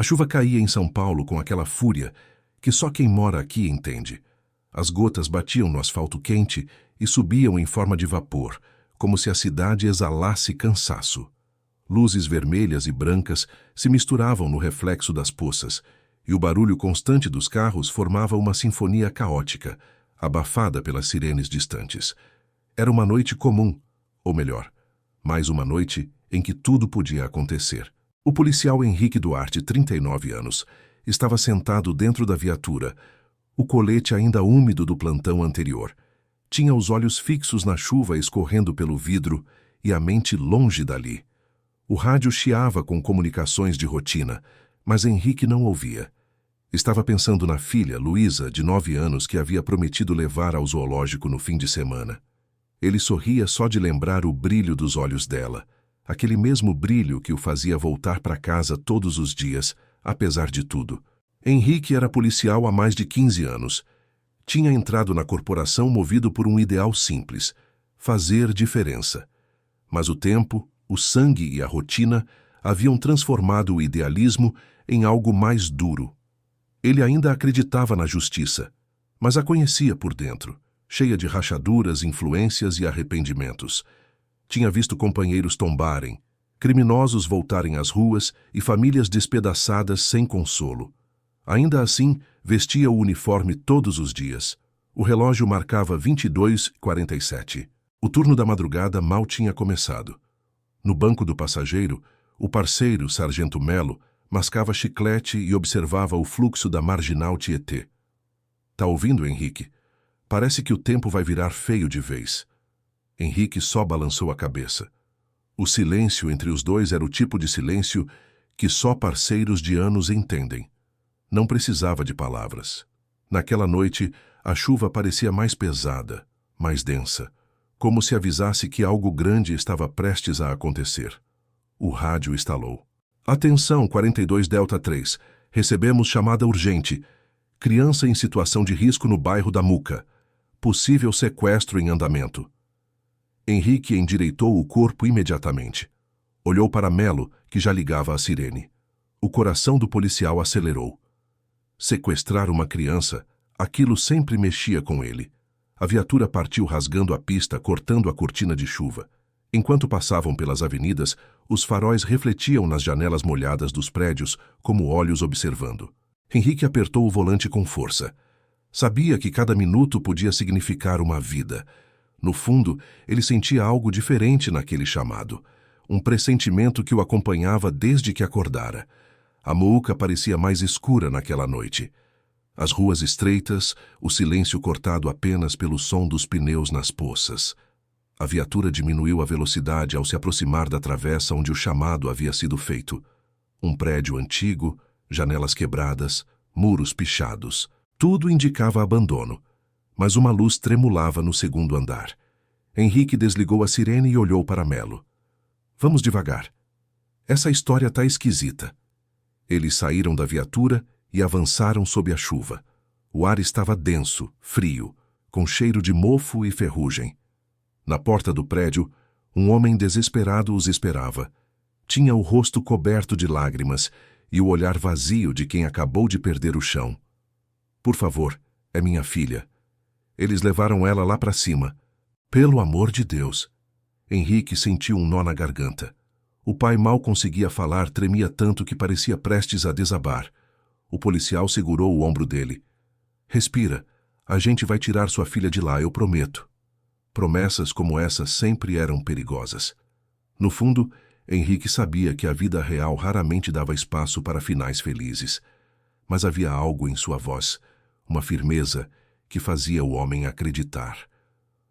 A chuva caía em São Paulo com aquela fúria que só quem mora aqui entende. As gotas batiam no asfalto quente e subiam em forma de vapor, como se a cidade exalasse cansaço. Luzes vermelhas e brancas se misturavam no reflexo das poças, e o barulho constante dos carros formava uma sinfonia caótica, abafada pelas sirenes distantes. Era uma noite comum, ou melhor, mais uma noite em que tudo podia acontecer. O policial Henrique Duarte, 39 anos, estava sentado dentro da viatura, o colete ainda úmido do plantão anterior. Tinha os olhos fixos na chuva escorrendo pelo vidro e a mente longe dali. O rádio chiava com comunicações de rotina, mas Henrique não ouvia. Estava pensando na filha, Luísa, de 9 anos, que havia prometido levar ao zoológico no fim de semana. Ele sorria só de lembrar o brilho dos olhos dela, aquele mesmo brilho que o fazia voltar para casa todos os dias, apesar de tudo. Henrique era policial há mais de 15 anos. Tinha entrado na corporação movido por um ideal simples: fazer diferença. Mas o tempo, o sangue e a rotina haviam transformado o idealismo em algo mais duro. Ele ainda acreditava na justiça, mas a conhecia por dentro, cheia de rachaduras, influências e arrependimentos. Tinha visto companheiros tombarem, criminosos voltarem às ruas e famílias despedaçadas sem consolo. Ainda assim, vestia o uniforme todos os dias. O relógio marcava 22h47. O turno da madrugada mal tinha começado. No banco do passageiro, o parceiro, Sargento Melo, mascava chiclete e observava o fluxo da marginal Tietê. "Tá ouvindo, Henrique? Parece que o tempo vai virar feio de vez." Henrique só balançou a cabeça. O silêncio entre os dois era o tipo de silêncio que só parceiros de anos entendem. Não precisava de palavras. Naquela noite, a chuva parecia mais pesada, mais densa, como se avisasse que algo grande estava prestes a acontecer. O rádio estalou. "Atenção, 42 Delta 3. Recebemos chamada urgente. Criança em situação de risco no bairro da Muca. Possível sequestro em andamento." Henrique endireitou o corpo imediatamente. Olhou para Melo, que já ligava a sirene. O coração do policial acelerou. Sequestrar uma criança, aquilo sempre mexia com ele. A viatura partiu rasgando a pista, cortando a cortina de chuva. Enquanto passavam pelas avenidas, os faróis refletiam nas janelas molhadas dos prédios, como olhos observando. Henrique apertou o volante com força. Sabia que cada minuto podia significar uma vida. No fundo, ele sentia algo diferente naquele chamado. Um pressentimento que o acompanhava desde que acordara. A Muca parecia mais escura naquela noite. As ruas estreitas, o silêncio cortado apenas pelo som dos pneus nas poças. A viatura diminuiu a velocidade ao se aproximar da travessa onde o chamado havia sido feito. Um prédio antigo, janelas quebradas, muros pichados. Tudo indicava abandono, mas uma luz tremulava no segundo andar. Henrique desligou a sirene e olhou para Melo. "Vamos devagar. Essa história tá esquisita." Eles saíram da viatura e avançaram sob a chuva. O ar estava denso, frio, com cheiro de mofo e ferrugem. Na porta do prédio, um homem desesperado os esperava. Tinha o rosto coberto de lágrimas e o olhar vazio de quem acabou de perder o chão. "Por favor, é minha filha. Eles levaram ela lá para cima." "Pelo amor de Deus." Henrique sentiu um nó na garganta. O pai mal conseguia falar, tremia tanto que parecia prestes a desabar. O policial segurou o ombro dele. "Respira. A gente vai tirar sua filha de lá, eu prometo." Promessas como essa sempre eram perigosas. No fundo, Henrique sabia que a vida real raramente dava espaço para finais felizes. Mas havia algo em sua voz, uma firmeza, que fazia o homem acreditar.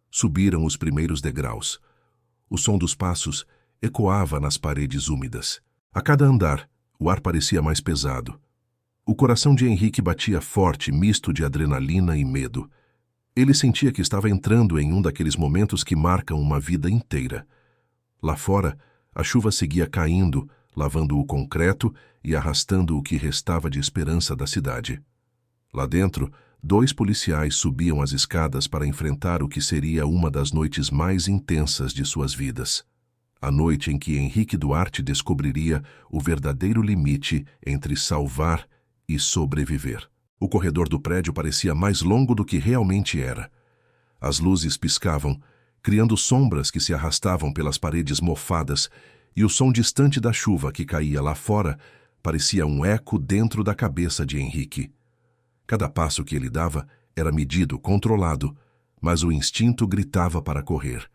Subiram os primeiros degraus. O som dos passos ecoava nas paredes úmidas. A cada andar, o ar parecia mais pesado. O coração de Henrique batia forte, misto de adrenalina e medo. Ele sentia que estava entrando em um daqueles momentos que marcam uma vida inteira. Lá fora, a chuva seguia caindo, lavando o concreto e arrastando o que restava de esperança da cidade. Lá dentro, 2 policiais subiam as escadas para enfrentar o que seria uma das noites mais intensas de suas vidas. A noite em que Henrique Duarte descobriria o verdadeiro limite entre salvar e sobreviver. O corredor do prédio parecia mais longo do que realmente era. As luzes piscavam, criando sombras que se arrastavam pelas paredes mofadas, e o som distante da chuva que caía lá fora parecia um eco dentro da cabeça de Henrique. Cada passo que ele dava era medido, controlado, mas o instinto gritava para correr.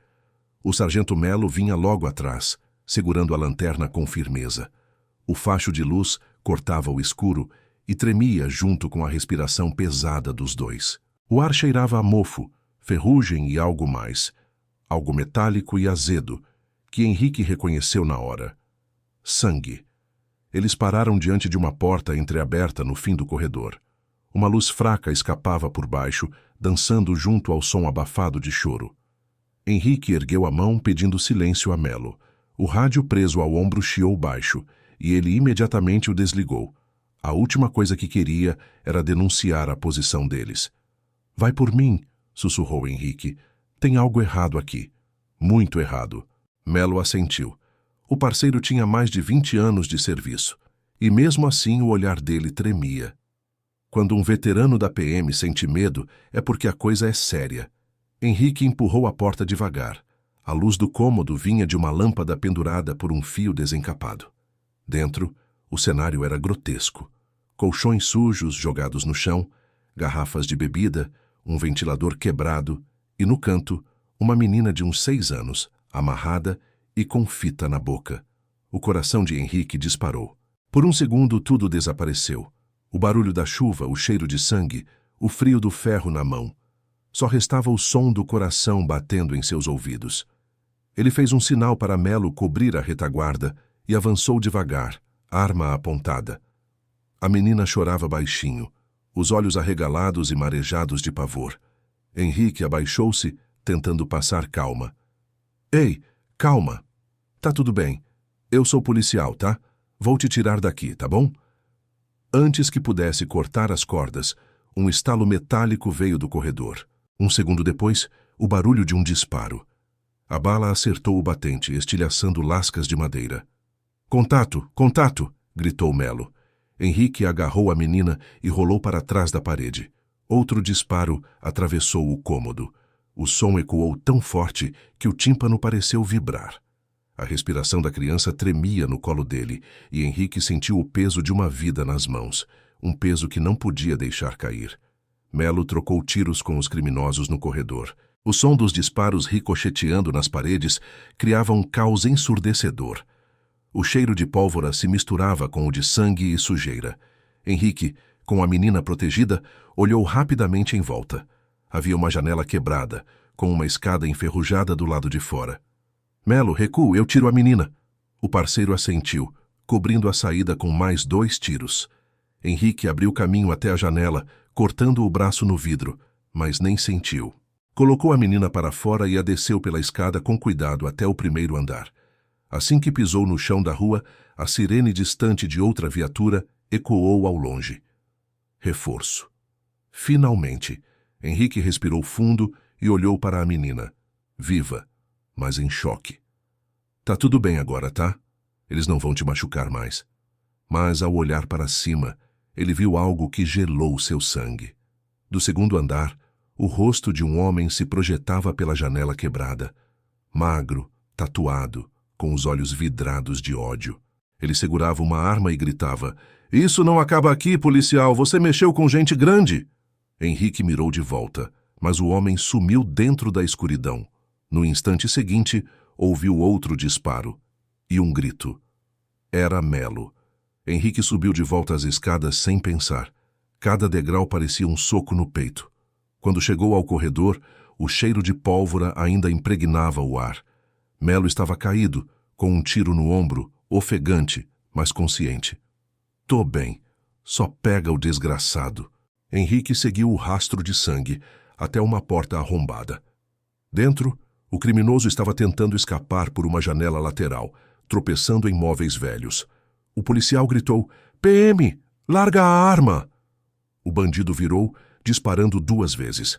O sargento Melo vinha logo atrás, segurando a lanterna com firmeza. O facho de luz cortava o escuro e tremia junto com a respiração pesada dos dois. O ar cheirava a mofo, ferrugem e algo mais, algo metálico e azedo, que Henrique reconheceu na hora. Sangue. Eles pararam diante de uma porta entreaberta no fim do corredor. Uma luz fraca escapava por baixo, dançando junto ao som abafado de choro. Henrique ergueu a mão pedindo silêncio a Melo. O rádio preso ao ombro chiou baixo, e ele imediatamente o desligou. A última coisa que queria era denunciar a posição deles. "Vai por mim", sussurrou Henrique. "Tem algo errado aqui. Muito errado." Melo assentiu. O parceiro tinha mais de 20 anos de serviço, e mesmo assim o olhar dele tremia. Quando um veterano da PM sente medo, é porque a coisa é séria. Henrique empurrou a porta devagar. A luz do cômodo vinha de uma lâmpada pendurada por um fio desencapado. Dentro, o cenário era grotesco. Colchões sujos jogados no chão, garrafas de bebida, um ventilador quebrado e, no canto, uma menina de uns 6 anos, amarrada e com fita na boca. O coração de Henrique disparou. Por um segundo tudo desapareceu. O barulho da chuva, o cheiro de sangue, o frio do ferro na mão. Só restava o som do coração batendo em seus ouvidos. Ele fez um sinal para Melo cobrir a retaguarda e avançou devagar, arma apontada. A menina chorava baixinho, os olhos arregalados e marejados de pavor. Henrique abaixou-se, tentando passar calma. "Ei, calma. Tá tudo bem. Eu sou policial, tá? Vou te tirar daqui, tá bom?" Antes que pudesse cortar as cordas, um estalo metálico veio do corredor. Um segundo depois, o barulho de um disparo. A bala acertou o batente, estilhaçando lascas de madeira. "Contato! Contato!" gritou Melo. Henrique agarrou a menina e rolou para trás da parede. Outro disparo atravessou o cômodo. O som ecoou tão forte que o tímpano pareceu vibrar. A respiração da criança tremia no colo dele e Henrique sentiu o peso de uma vida nas mãos, um peso que não podia deixar cair. Melo trocou tiros com os criminosos no corredor. O som dos disparos ricocheteando nas paredes criava um caos ensurdecedor. O cheiro de pólvora se misturava com o de sangue e sujeira. Henrique, com a menina protegida, olhou rapidamente em volta. Havia uma janela quebrada, com uma escada enferrujada do lado de fora. "Melo, recua, eu tiro a menina." O parceiro assentiu, cobrindo a saída com mais 2 tiros. Henrique abriu caminho até a janela, cortando o braço no vidro, mas nem sentiu. Colocou a menina para fora e a desceu pela escada com cuidado até o primeiro andar. Assim que pisou no chão da rua, a sirene distante de outra viatura ecoou ao longe. Reforço. Finalmente, Henrique respirou fundo e olhou para a menina, viva, mas em choque. "Tá tudo bem agora, tá? Eles não vão te machucar mais." Mas, ao olhar para cima, ele viu algo que gelou seu sangue. Do segundo andar, o rosto de um homem se projetava pela janela quebrada. Magro, tatuado, com os olhos vidrados de ódio. Ele segurava uma arma e gritava: "Isso não acaba aqui, policial! Você mexeu com gente grande!" Henrique mirou de volta, mas o homem sumiu dentro da escuridão. No instante seguinte, ouviu outro disparo e um grito. Era Melo. Henrique subiu de volta às escadas sem pensar. Cada degrau parecia um soco no peito. Quando chegou ao corredor, o cheiro de pólvora ainda impregnava o ar. Melo estava caído, com um tiro no ombro, ofegante, mas consciente. "Tô bem. Só pega o desgraçado." Henrique seguiu o rastro de sangue até uma porta arrombada. Dentro, o criminoso estava tentando escapar por uma janela lateral, tropeçando em móveis velhos. O policial gritou: "PM, larga a arma!" O bandido virou, disparando 2 vezes.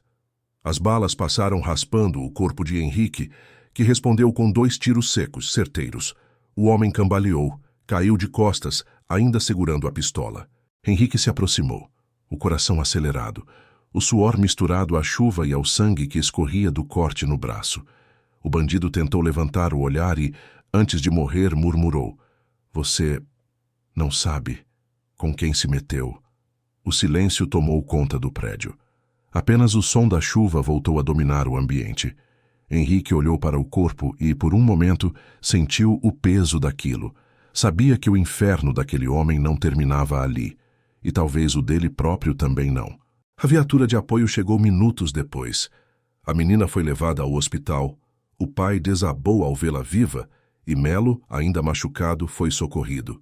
As balas passaram raspando o corpo de Henrique, que respondeu com 2 tiros secos, certeiros. O homem cambaleou, caiu de costas, ainda segurando a pistola. Henrique se aproximou, o coração acelerado, o suor misturado à chuva e ao sangue que escorria do corte no braço. O bandido tentou levantar o olhar e, antes de morrer, murmurou: "Você não sabe com quem se meteu." O silêncio tomou conta do prédio. Apenas o som da chuva voltou a dominar o ambiente. Henrique olhou para o corpo e, por um momento, sentiu o peso daquilo. Sabia que o inferno daquele homem não terminava ali, e talvez o dele próprio também não. A viatura de apoio chegou minutos depois. A menina foi levada ao hospital. O pai desabou ao vê-la viva e Melo, ainda machucado, foi socorrido.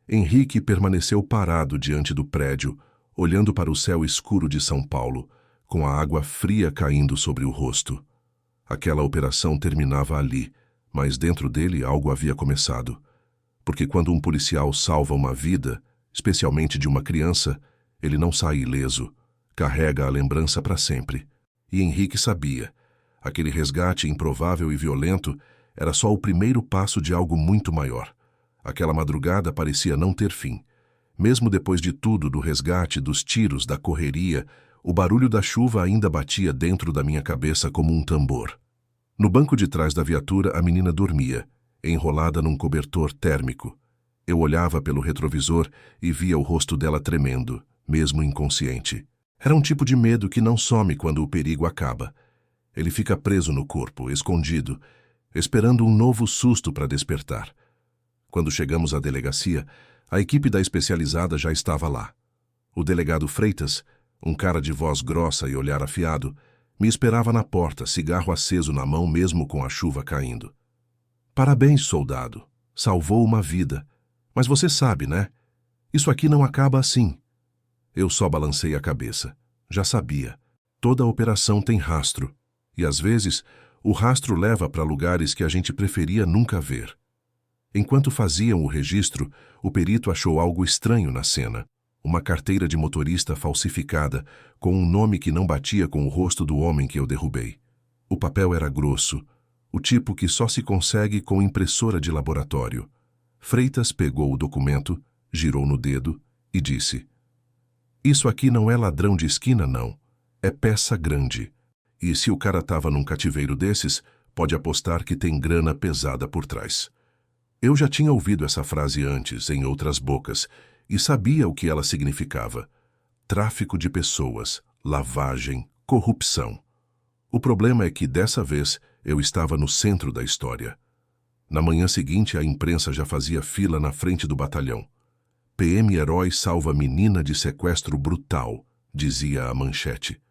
Henrique permaneceu parado diante do prédio, olhando para o céu escuro de São Paulo, com a água fria caindo sobre o rosto. Aquela operação terminava ali, mas dentro dele algo havia começado. Porque quando um policial salva uma vida, especialmente de uma criança, ele não sai ileso, carrega a lembrança para sempre. E Henrique sabia. Aquele resgate improvável e violento era só o primeiro passo de algo muito maior. Aquela madrugada parecia não ter fim. Mesmo depois de tudo, do resgate, dos tiros, da correria, o barulho da chuva ainda batia dentro da minha cabeça como um tambor. No banco de trás da viatura, a menina dormia, enrolada num cobertor térmico. Eu olhava pelo retrovisor e via o rosto dela tremendo, mesmo inconsciente. Era um tipo de medo que não some quando o perigo acaba. Ele fica preso no corpo, escondido, esperando um novo susto para despertar. Quando chegamos à delegacia, a equipe da especializada já estava lá. O delegado Freitas, um cara de voz grossa e olhar afiado, me esperava na porta, cigarro aceso na mão mesmo com a chuva caindo. "Parabéns, soldado. Salvou uma vida. Mas você sabe, né? Isso aqui não acaba assim." Eu só balancei a cabeça. Já sabia. Toda operação tem rastro. E às vezes, o rastro leva para lugares que a gente preferia nunca ver. Enquanto faziam o registro, o perito achou algo estranho na cena. Uma carteira de motorista falsificada, com um nome que não batia com o rosto do homem que eu derrubei. O papel era grosso, o tipo que só se consegue com impressora de laboratório. Freitas pegou o documento, girou no dedo e disse: "Isso aqui não é ladrão de esquina, não. É peça grande. E se o cara tava num cativeiro desses, pode apostar que tem grana pesada por trás." Eu já tinha ouvido essa frase antes, em outras bocas, e sabia o que ela significava. Tráfico de pessoas, lavagem, corrupção. O problema é que, dessa vez, eu estava no centro da história. Na manhã seguinte, a imprensa já fazia fila na frente do batalhão. "PM herói salva menina de sequestro brutal", dizia a manchete.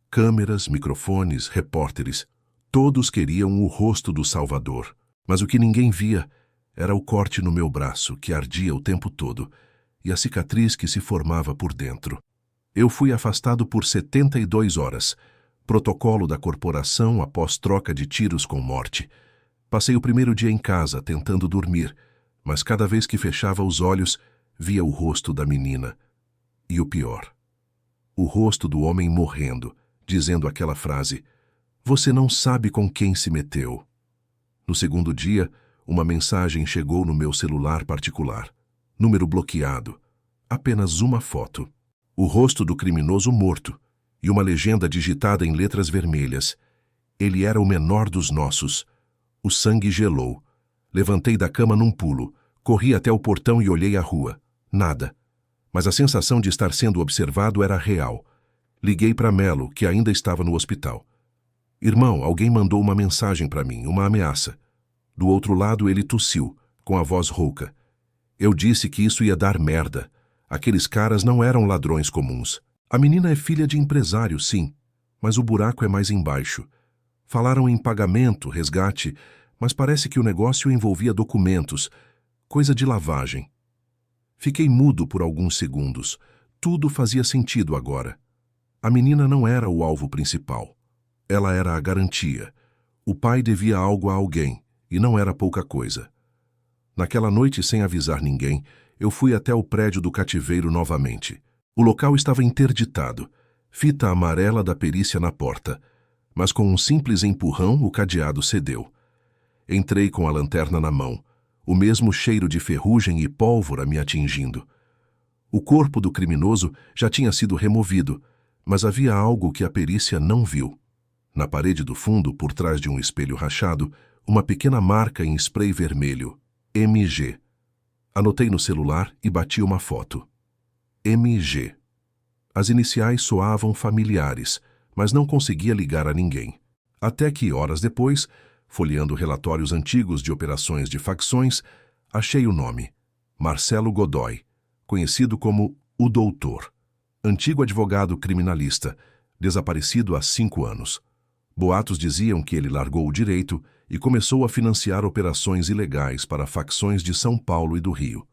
Câmeras, microfones, repórteres, todos queriam o rosto do Salvador. Mas o que ninguém via era o corte no meu braço, que ardia o tempo todo, e a cicatriz que se formava por dentro. Eu fui afastado por 72 horas, protocolo da corporação após troca de tiros com morte. Passei o primeiro dia em casa, tentando dormir, mas cada vez que fechava os olhos, via o rosto da menina. E o pior, o rosto do homem morrendo, dizendo aquela frase: "Você não sabe com quem se meteu." No segundo dia, uma mensagem chegou no meu celular particular. Número bloqueado. Apenas uma foto. O rosto do criminoso morto e uma legenda digitada em letras vermelhas. Ele era o menor dos nossos. O sangue gelou. Levantei da cama num pulo, corri até o portão e olhei a rua. Nada. Mas a sensação de estar sendo observado era real. Liguei para Melo, que ainda estava no hospital. "Irmão, alguém mandou uma mensagem para mim, uma ameaça." Do outro lado ele tossiu, com a voz rouca. Eu disse que isso ia dar merda. Aqueles caras não eram ladrões comuns. A menina é filha de empresário, sim, mas o buraco é mais embaixo. Falaram em pagamento, resgate, mas parece que o negócio envolvia documentos, coisa de lavagem. Fiquei mudo por alguns segundos. Tudo fazia sentido agora. A menina não era o alvo principal. Ela era a garantia. O pai devia algo a alguém, e não era pouca coisa. Naquela noite, sem avisar ninguém, eu fui até o prédio do cativeiro novamente. O local estava interditado, fita amarela da perícia na porta, mas com um simples empurrão o cadeado cedeu. Entrei com a lanterna na mão, o mesmo cheiro de ferrugem e pólvora me atingindo. O corpo do criminoso já tinha sido removido, mas havia algo que a perícia não viu. Na parede do fundo, por trás de um espelho rachado, uma pequena marca em spray vermelho, MG. Anotei no celular e bati uma foto. MG. As iniciais soavam familiares, mas não conseguia ligar a ninguém. Até que, horas depois, folheando relatórios antigos de operações de facções, achei o nome. Marcelo Godoy, conhecido como o Doutor. Antigo advogado criminalista, desaparecido há 5 anos. Boatos diziam que ele largou o direito e começou a financiar operações ilegais para facções de São Paulo e do Rio.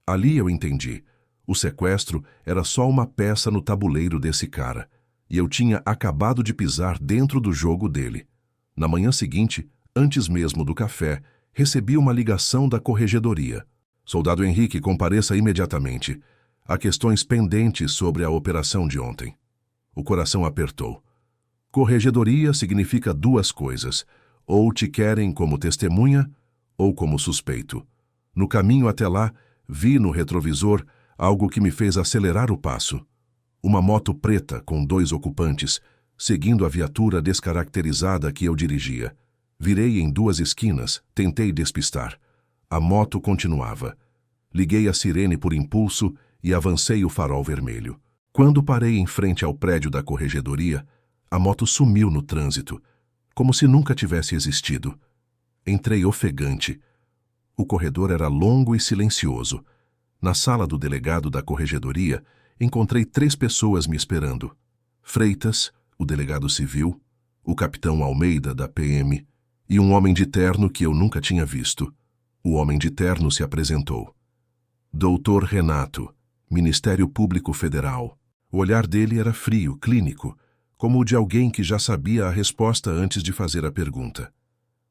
Ali eu entendi. O sequestro era só uma peça no tabuleiro desse cara, e eu tinha acabado de pisar dentro do jogo dele. Na manhã seguinte, antes mesmo do café, recebi uma ligação da corregedoria. Soldado Henrique, compareça imediatamente. Há questões pendentes sobre a operação de ontem. O coração apertou. Corregedoria significa 2 coisas. Ou te querem como testemunha, ou como suspeito. No caminho até lá, vi no retrovisor algo que me fez acelerar o passo. Uma moto preta com 2 ocupantes, seguindo a viatura descaracterizada que eu dirigia. Virei em 2 esquinas, tentei despistar. A moto continuava. Liguei a sirene por impulso e avancei o farol vermelho. Quando parei em frente ao prédio da corregedoria, a moto sumiu no trânsito, como se nunca tivesse existido. Entrei ofegante. O corredor era longo e silencioso. Na sala do delegado da corregedoria, encontrei 3 pessoas me esperando. Freitas, o delegado civil, o capitão Almeida, da PM, e um homem de terno que eu nunca tinha visto. O homem de terno se apresentou. Doutor Renato, Ministério Público Federal. O olhar dele era frio, clínico, como o de alguém que já sabia a resposta antes de fazer a pergunta.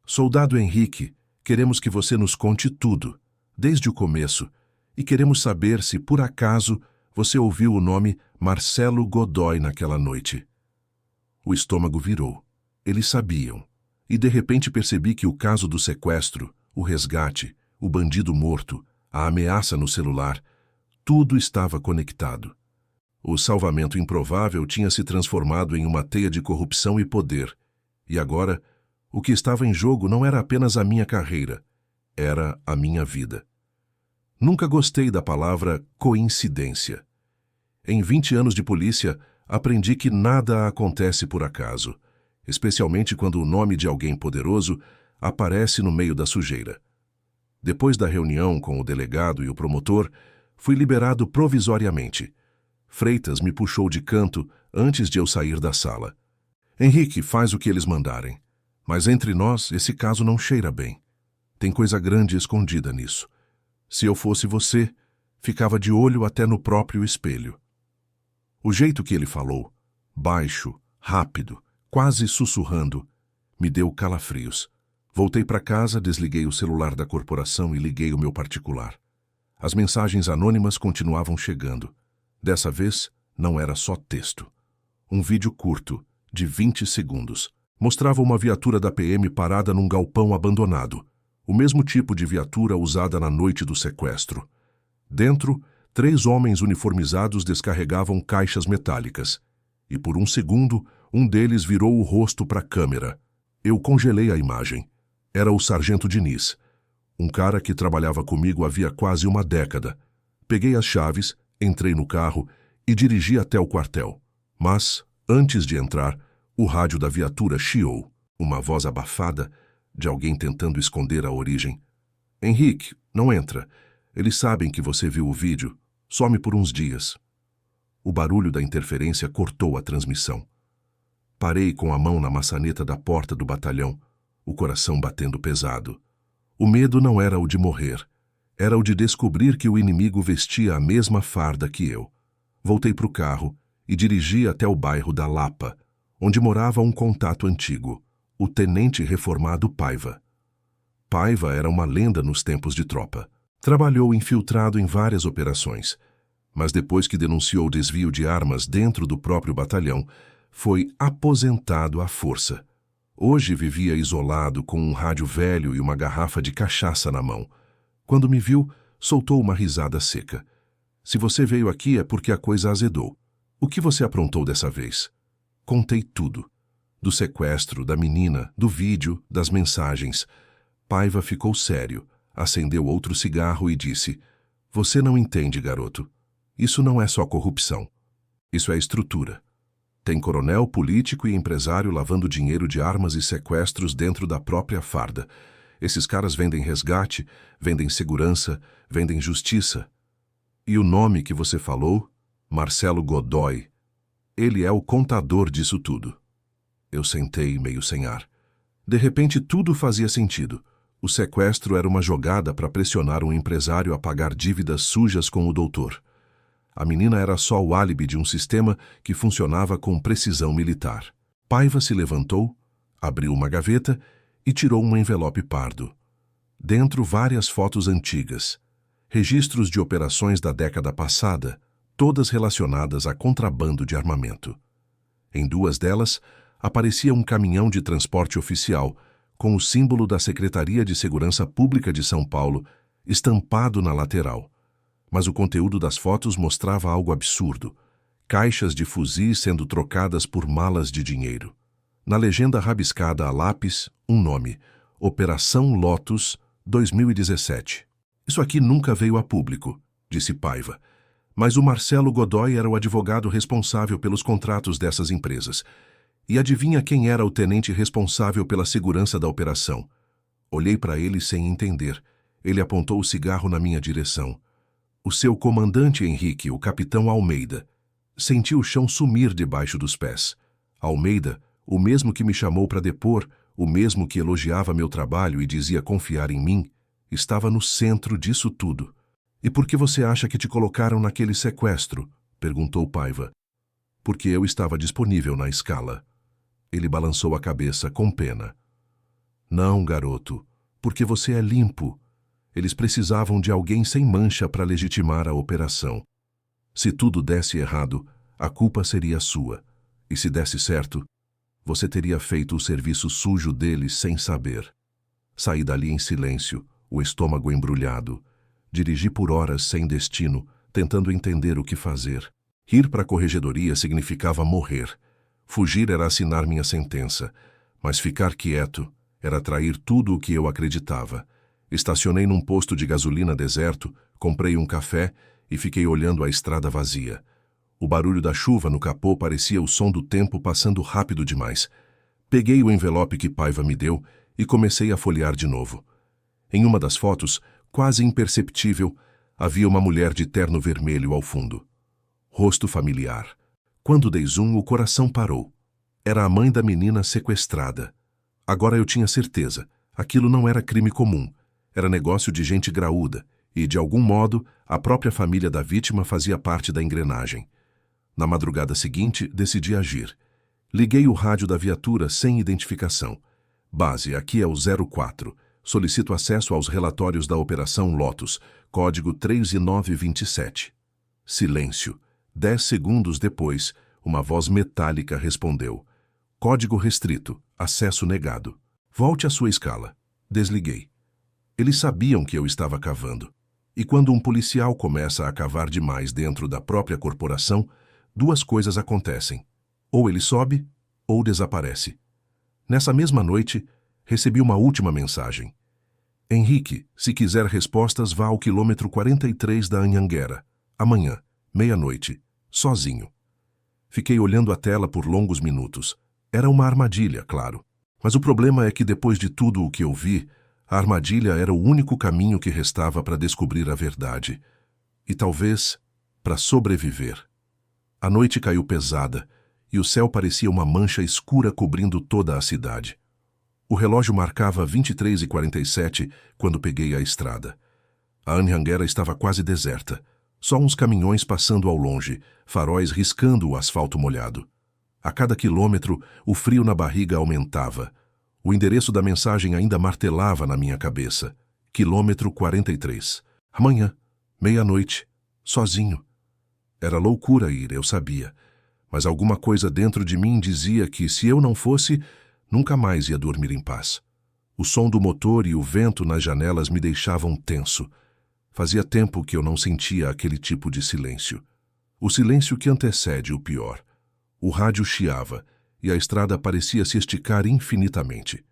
Soldado Henrique, queremos que você nos conte tudo, desde o começo, e queremos saber se, por acaso, você ouviu o nome Marcelo Godoy naquela noite. O estômago virou. Eles sabiam. E de repente percebi que o caso do sequestro, o resgate, o bandido morto, a ameaça no celular, tudo estava conectado. O salvamento improvável tinha se transformado em uma teia de corrupção e poder. E agora, o que estava em jogo não era apenas a minha carreira, era a minha vida. Nunca gostei da palavra coincidência. Em 20 anos de polícia, aprendi que nada acontece por acaso, especialmente quando o nome de alguém poderoso aparece no meio da sujeira. Depois da reunião com o delegado e o promotor, fui liberado provisoriamente. Freitas me puxou de canto antes de eu sair da sala. Henrique, faz o que eles mandarem. Mas entre nós, esse caso não cheira bem. Tem coisa grande escondida nisso. Se eu fosse você, ficava de olho até no próprio espelho. O jeito que ele falou, baixo, rápido, quase sussurrando, me deu calafrios. Voltei para casa, desliguei o celular da corporação e liguei o meu particular. As mensagens anônimas continuavam chegando. Dessa vez, não era só texto. Um vídeo curto, de 20 segundos, mostrava uma viatura da PM parada num galpão abandonado, o mesmo tipo de viatura usada na noite do sequestro. Dentro, 3 homens uniformizados descarregavam caixas metálicas, e por um segundo, um deles virou o rosto para a câmera. Eu congelei a imagem. Era o sargento Diniz, um cara que trabalhava comigo havia quase uma década. Peguei as chaves, entrei no carro e dirigi até o quartel. Mas, antes de entrar, o rádio da viatura chiou, uma voz abafada de alguém tentando esconder a origem. Henrique, não entra. Eles sabem que você viu o vídeo. Some por uns dias. O barulho da interferência cortou a transmissão. Parei com a mão na maçaneta da porta do batalhão, o coração batendo pesado. O medo não era o de morrer. Era o de descobrir que o inimigo vestia a mesma farda que eu. Voltei para o carro e dirigi até o bairro da Lapa, onde morava um contato antigo, o tenente reformado Paiva. Paiva era uma lenda nos tempos de tropa. Trabalhou infiltrado em várias operações, mas depois que denunciou desvio de armas dentro do próprio batalhão, foi aposentado à força. Hoje vivia isolado com um rádio velho e uma garrafa de cachaça na mão. Quando me viu, soltou uma risada seca. Se você veio aqui é porque a coisa azedou. O que você aprontou dessa vez? Contei tudo. Do sequestro, da menina, do vídeo, das mensagens. Paiva ficou sério, acendeu outro cigarro e disse: Você não entende, garoto. Isso não é só corrupção. Isso é estrutura. Tem coronel, político e empresário lavando dinheiro de armas e sequestros dentro da própria farda. Esses caras vendem resgate, vendem segurança, vendem justiça. E o nome que você falou? Marcelo Godoy. Ele é o contador disso tudo. Eu sentei meio sem ar. De repente tudo fazia sentido. O sequestro era uma jogada para pressionar um empresário a pagar dívidas sujas com o doutor. A menina era só o álibi de um sistema que funcionava com precisão militar. Paiva se levantou, abriu uma gaveta e tirou um envelope pardo. Dentro várias fotos antigas, registros de operações da década passada, todas relacionadas a contrabando de armamento. Em duas delas, aparecia um caminhão de transporte oficial com o símbolo da Secretaria de Segurança Pública de São Paulo estampado na lateral. Mas o conteúdo das fotos mostrava algo absurdo. Caixas de fuzis sendo trocadas por malas de dinheiro. Na legenda rabiscada a lápis, um nome: Operação Lotus 2017. Isso aqui nunca veio a público, disse Paiva. Mas o Marcelo Godoy era o advogado responsável pelos contratos dessas empresas. E adivinha quem era o tenente responsável pela segurança da operação? Olhei para ele sem entender. Ele apontou o cigarro na minha direção. O seu comandante, Henrique, o capitão Almeida. Senti o chão sumir debaixo dos pés. Almeida, o mesmo que me chamou para depor, o mesmo que elogiava meu trabalho e dizia confiar em mim, estava no centro disso tudo. E por que você acha que te colocaram naquele sequestro? Perguntou Paiva. Porque eu estava disponível na escala. Ele balançou a cabeça com pena. Não, garoto, porque você é limpo. Eles precisavam de alguém sem mancha para legitimar a operação. Se tudo desse errado, a culpa seria sua. E se desse certo, você teria feito o serviço sujo deles sem saber. Saí dali em silêncio, o estômago embrulhado. Dirigi por horas sem destino, tentando entender o que fazer. Ir para a corregedoria significava morrer. Fugir era assinar minha sentença. Mas ficar quieto era trair tudo o que eu acreditava. Estacionei num posto de gasolina deserto, comprei um café e fiquei olhando a estrada vazia. O barulho da chuva no capô parecia o som do tempo passando rápido demais. Peguei o envelope que Paiva me deu e comecei a folhear de novo. Em uma das fotos, quase imperceptível, havia uma mulher de terno vermelho ao fundo. Rosto familiar. Quando dei zoom, o coração parou. Era a mãe da menina sequestrada. Agora eu tinha certeza. Aquilo não era crime comum. Era negócio de gente graúda e, de algum modo, a própria família da vítima fazia parte da engrenagem. Na madrugada seguinte, decidi agir. Liguei o rádio da viatura sem identificação. Base, aqui é o 04. Solicito acesso aos relatórios da Operação Lotus, código 39227. Silêncio. 10 segundos depois, uma voz metálica respondeu. Código restrito. Acesso negado. Volte à sua escala. Desliguei. Eles sabiam que eu estava cavando. E quando um policial começa a cavar demais dentro da própria corporação, duas coisas acontecem. Ou ele sobe, ou desaparece. Nessa mesma noite, recebi uma última mensagem. Henrique, se quiser respostas, vá ao quilômetro 43 da Anhanguera. Amanhã, meia-noite, sozinho. Fiquei olhando a tela por longos minutos. Era uma armadilha, claro. Mas o problema é que depois de tudo o que eu vi, a armadilha era o único caminho que restava para descobrir a verdade. E talvez para sobreviver. A noite caiu pesada e o céu parecia uma mancha escura cobrindo toda a cidade. O relógio marcava 23h47 quando peguei a estrada. A Anhanguera estava quase deserta. Só uns caminhões passando ao longe, faróis riscando o asfalto molhado. A cada quilômetro, o frio na barriga aumentava. O endereço da mensagem ainda martelava na minha cabeça. Quilômetro 43. Amanhã, meia-noite, sozinho. Era loucura ir, eu sabia. Mas alguma coisa dentro de mim dizia que, se eu não fosse, Nunca mais ia dormir em paz. O som do motor e o vento nas janelas me deixavam tenso. Fazia tempo que eu não sentia aquele tipo de silêncio. O silêncio que antecede o pior. O rádio chiava e a estrada parecia se esticar infinitamente.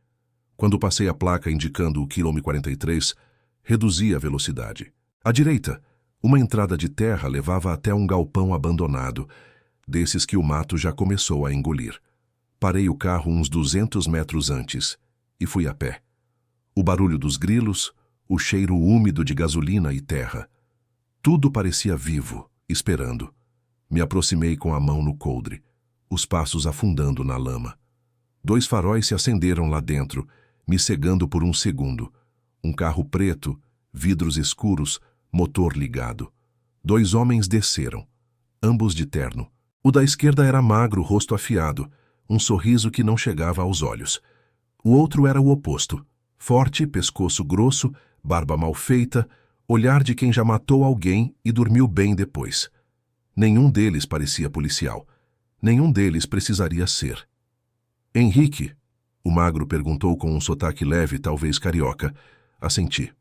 Quando passei a placa indicando o quilômetro 43, reduzi a velocidade. À direita, uma entrada de terra levava até um galpão abandonado, desses que o mato já começou a engolir. Parei o carro uns 200 metros antes e fui a pé. O barulho dos grilos, o cheiro úmido de gasolina e terra. Tudo parecia vivo, esperando. Me aproximei com a mão no coldre, os passos afundando na lama. 2 faróis se acenderam lá dentro, me cegando por um segundo. Um carro preto, vidros escuros, motor ligado. 2 homens desceram, ambos de terno. O da esquerda era magro, rosto afiado, um sorriso que não chegava aos olhos. O outro era o oposto, forte, pescoço grosso, barba mal feita, olhar de quem já matou alguém e dormiu bem depois. Nenhum deles parecia policial. Nenhum deles precisaria ser. Henrique, o magro perguntou com um sotaque leve, talvez carioca. Assenti.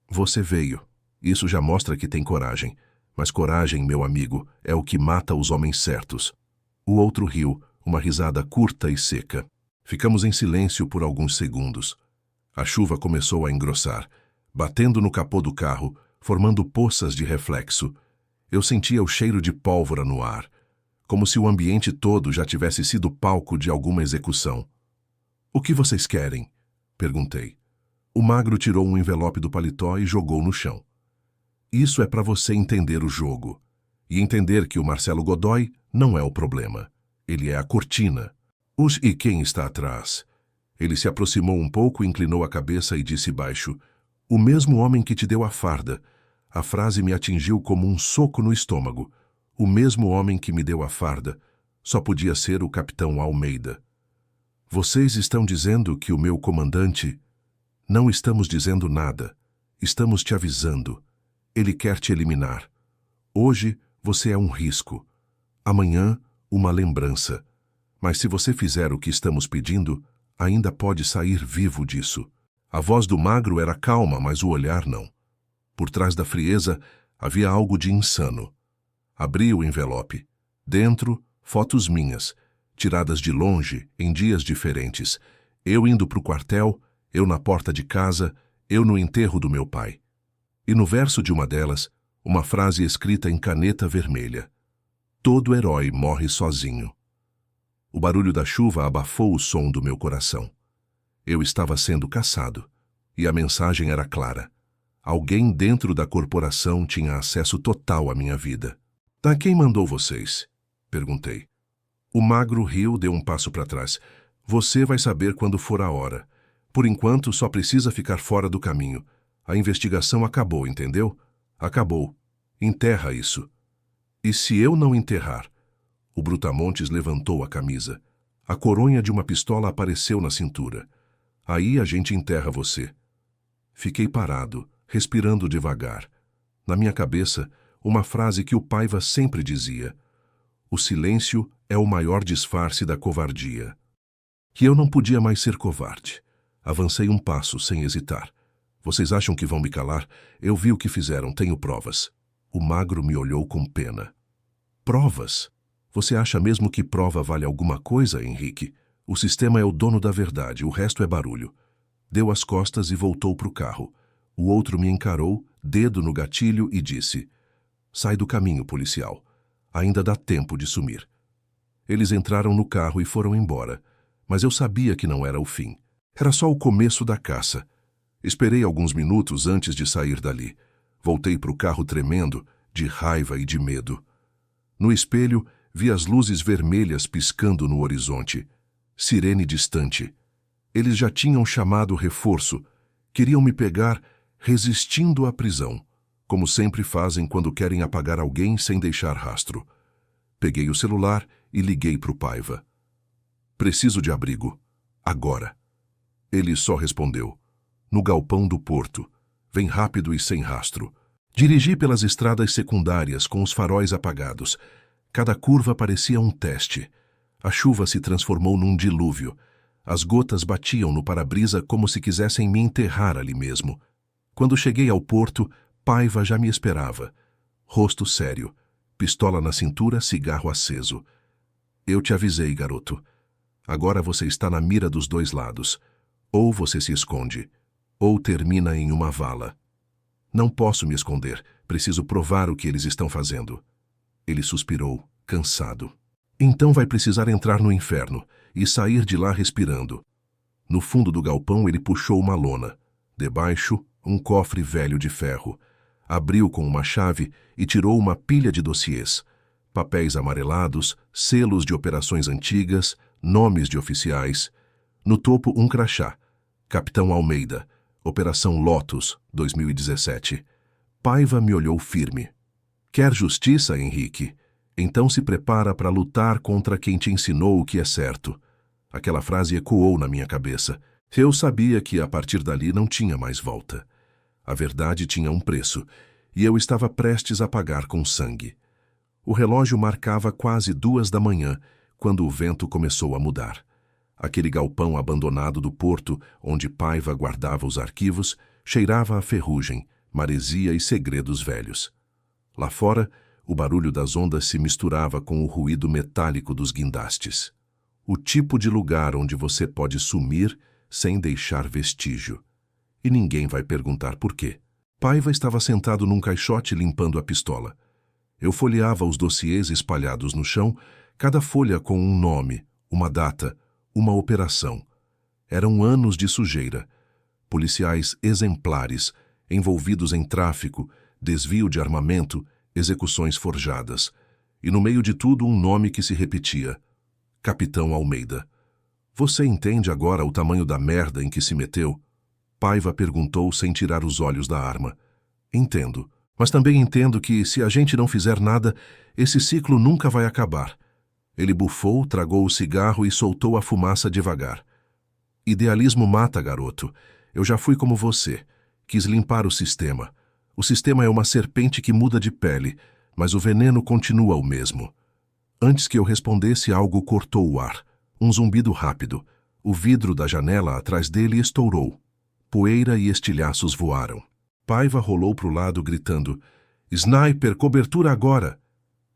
Você veio. Isso já mostra que tem coragem. Mas coragem, meu amigo, é o que mata os homens certos. O outro riu, uma risada curta e seca. Ficamos em silêncio por alguns segundos. A chuva começou a engrossar, batendo no capô do carro, formando poças de reflexo. Eu sentia o cheiro de pólvora no ar, como se o ambiente todo já tivesse sido palco de alguma execução. "O que vocês querem?" perguntei. O magro tirou um envelope do paletó e jogou no chão. "Isso é para você entender o jogo. E entender que o Marcelo Godoy não é o problema. Ele é a cortina. E quem está atrás?" Ele se aproximou um pouco, inclinou a cabeça e disse baixo: "O mesmo homem que te deu a farda." A frase me atingiu como um soco no estômago. O mesmo homem que me deu a farda só podia ser o capitão Almeida. "Vocês estão dizendo que o meu comandante..." "Não estamos dizendo nada. Estamos te avisando. Ele quer te eliminar. Hoje você é um risco. Amanhã, uma lembrança. Mas se você fizer o que estamos pedindo, ainda pode sair vivo disso." A voz do magro era calma, mas o olhar não. Por trás da frieza, havia algo de insano. Abri o envelope. Dentro, fotos minhas, tiradas de longe, em dias diferentes. Eu indo para o quartel, eu na porta de casa, eu no enterro do meu pai. E no verso de uma delas, uma frase escrita em caneta vermelha: "Todo herói morre sozinho." O barulho da chuva abafou o som do meu coração. Eu estava sendo caçado, e a mensagem era clara. Alguém dentro da corporação tinha acesso total à minha vida. "Tá, quem mandou vocês?" perguntei. O magro riu, deu um passo para trás. "Você vai saber quando for a hora. Por enquanto, só precisa ficar fora do caminho. A investigação acabou, entendeu? Acabou. Enterra isso." "E se eu não enterrar?" O Brutamontes levantou a camisa. A coronha de uma pistola apareceu na cintura. "Aí a gente enterra você." Fiquei parado, respirando devagar. Na minha cabeça, uma frase que o Paiva sempre dizia: "O silêncio é o maior disfarce da covardia." Que eu não podia mais ser covarde. Avancei um passo, sem hesitar. "Vocês acham que vão me calar? Eu vi o que fizeram, tenho provas." O magro me olhou com pena. "Provas? Você acha mesmo que prova vale alguma coisa, Henrique? O sistema é o dono da verdade, o resto é barulho." Deu as costas e voltou para o carro. O outro me encarou, dedo no gatilho, e disse: "Sai do caminho, policial. Ainda dá tempo de sumir." Eles entraram no carro e foram embora, mas eu sabia que não era o fim. Era só o começo da caça. Esperei alguns minutos antes de sair dali. Voltei para o carro tremendo, de raiva e de medo. No espelho, vi as luzes vermelhas piscando no horizonte. Sirene distante. Eles já tinham chamado reforço. Queriam me pegar resistindo à prisão, como sempre fazem quando querem apagar alguém sem deixar rastro. Peguei o celular e liguei para o Paiva. "Preciso de abrigo. Agora." Ele só respondeu: "No galpão do porto. Vem rápido e sem rastro." Dirigi pelas estradas secundárias com os faróis apagados. Cada curva parecia um teste. A chuva se transformou num dilúvio. As gotas batiam no para-brisa como se quisessem me enterrar ali mesmo. Quando cheguei ao porto, Paiva já me esperava. Rosto sério, pistola na cintura, cigarro aceso. Eu te avisei, garoto. Agora você está na mira dos dois lados. Ou você se esconde, ou termina em uma vala. Não posso me esconder, preciso provar o que eles estão fazendo. Ele suspirou, cansado. Então vai precisar entrar no inferno e sair de lá respirando. No fundo do galpão ele puxou uma lona. Debaixo, um cofre velho de ferro. Abriu com uma chave e tirou uma pilha de dossiês. Papéis amarelados, selos de operações antigas, nomes de oficiais. No topo, um crachá. Capitão Almeida. Operação Lotus, 2017. Paiva me olhou firme. Quer justiça, Henrique? Então se prepara para lutar contra quem te ensinou o que é certo. Aquela frase ecoou na minha cabeça. Eu sabia que a partir dali não tinha mais volta. A verdade tinha um preço, e eu estava prestes a pagar com sangue. O relógio marcava quase 2 da manhã, quando o vento começou a mudar. Aquele galpão abandonado do porto, onde Paiva guardava os arquivos, cheirava a ferrugem, maresia e segredos velhos. Lá fora, o barulho das ondas se misturava com o ruído metálico dos guindastes. O tipo de lugar onde você pode sumir sem deixar vestígio. E ninguém vai perguntar por quê. Paiva estava sentado num caixote limpando a pistola. Eu folheava os dossiês espalhados no chão, cada folha com um nome, uma data, uma operação. Eram anos de sujeira. Policiais exemplares, envolvidos em tráfico, desvio de armamento, execuções forjadas. E no meio de tudo um nome que se repetia. Capitão Almeida. Você entende agora o tamanho da merda em que se meteu? Paiva perguntou sem tirar os olhos da arma. Entendo. Mas também entendo que, se a gente não fizer nada, esse ciclo nunca vai acabar. Ele bufou, tragou o cigarro e soltou a fumaça devagar. Idealismo mata, garoto. Eu já fui como você. Quis limpar o sistema. O sistema é uma serpente que muda de pele, mas o veneno continua o mesmo. Antes que eu respondesse, algo cortou o ar. Um zumbido rápido. O vidro da janela atrás dele estourou. Poeira e estilhaços voaram. Paiva rolou para o lado, gritando: Sniper, cobertura agora!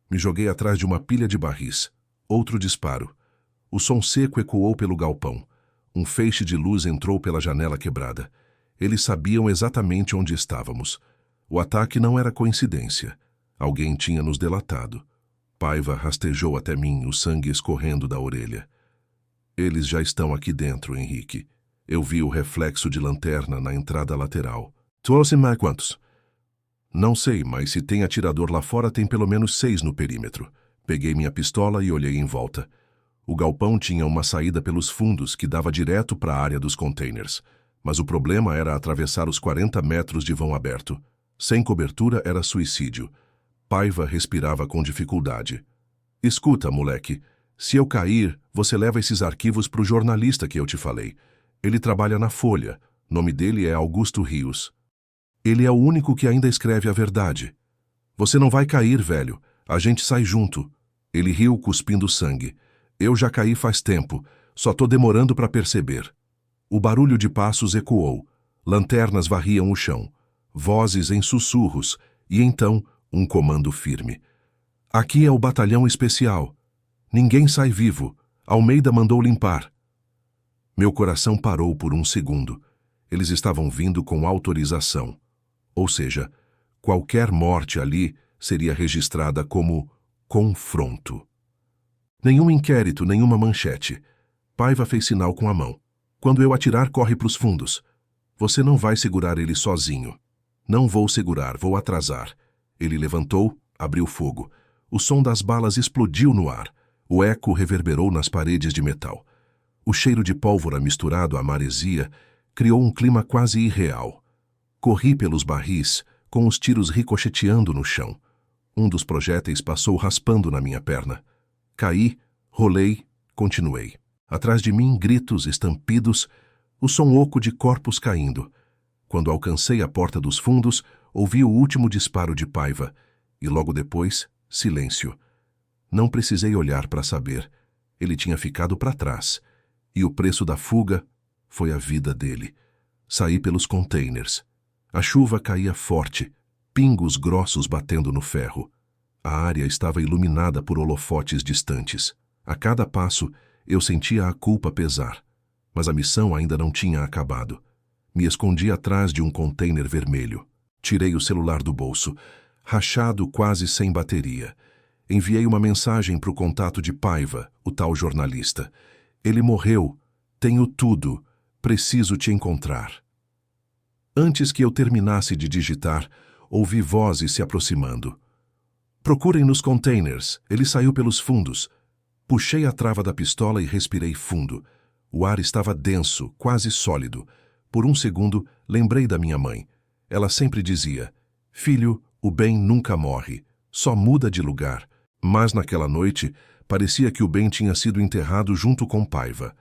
Me joguei atrás de uma pilha de barris. Outro disparo. O som seco ecoou pelo galpão. Um feixe de luz entrou pela janela quebrada. Eles sabiam exatamente onde estávamos. O ataque não era coincidência. Alguém tinha nos delatado. Paiva rastejou até mim, o sangue escorrendo da orelha. Eles já estão aqui dentro, Henrique. Eu vi o reflexo de lanterna na entrada lateral. Trouxe mais quantos? Não sei, mas se tem atirador lá fora, tem pelo menos 6 no perímetro. Peguei minha pistola e olhei em volta. O galpão tinha uma saída pelos fundos que dava direto para a área dos containers. Mas o problema era atravessar os 40 metros de vão aberto. Sem cobertura era suicídio. Paiva respirava com dificuldade. Escuta, moleque. Se eu cair, você leva esses arquivos para o jornalista que eu te falei. Ele trabalha na Folha. Nome dele é Augusto Rios. Ele é o único que ainda escreve a verdade. Você não vai cair, velho. A gente sai junto. Ele riu, cuspindo sangue. Eu já caí faz tempo. Só tô demorando para perceber. O barulho de passos ecoou. Lanternas varriam o chão. Vozes em sussurros. E então, um comando firme. Aqui é o batalhão especial. Ninguém sai vivo. Almeida mandou limpar. Meu coração parou por um segundo. Eles estavam vindo com autorização. Ou seja, qualquer morte ali seria registrada como confronto. Nenhum inquérito, nenhuma manchete. Paiva fez sinal com a mão. Quando eu atirar, corre para os fundos. Você não vai segurar ele sozinho. Não vou segurar, vou atrasar. Ele levantou, abriu fogo. O som das balas explodiu no ar. O eco reverberou nas paredes de metal. O cheiro de pólvora misturado à maresia criou um clima quase irreal. Corri pelos barris, com os tiros ricocheteando no chão. Um dos projéteis passou raspando na minha perna. Caí, rolei, continuei. Atrás de mim, gritos, estampidos, o som oco de corpos caindo. Quando alcancei a porta dos fundos, ouvi o último disparo de Paiva, e logo depois, silêncio. Não precisei olhar para saber. Ele tinha ficado para trás. E o preço da fuga foi a vida dele. Saí pelos containers. A chuva caía forte, pingos grossos batendo no ferro. A área estava iluminada por holofotes distantes. A cada passo, eu sentia a culpa pesar. Mas a missão ainda não tinha acabado. Me escondi atrás de um container vermelho. Tirei o celular do bolso, rachado quase sem bateria. Enviei uma mensagem para o contato de Paiva, o tal jornalista. Ele morreu. Tenho tudo. Preciso te encontrar. Antes que eu terminasse de digitar, ouvi vozes se aproximando. Procurem nos containers. Ele saiu pelos fundos. Puxei a trava da pistola e respirei fundo. O ar estava denso, quase sólido. Por um segundo, lembrei da minha mãe. Ela sempre dizia: filho, o bem nunca morre, só muda de lugar. Mas naquela noite, parecia que o bem tinha sido enterrado junto com Paiva.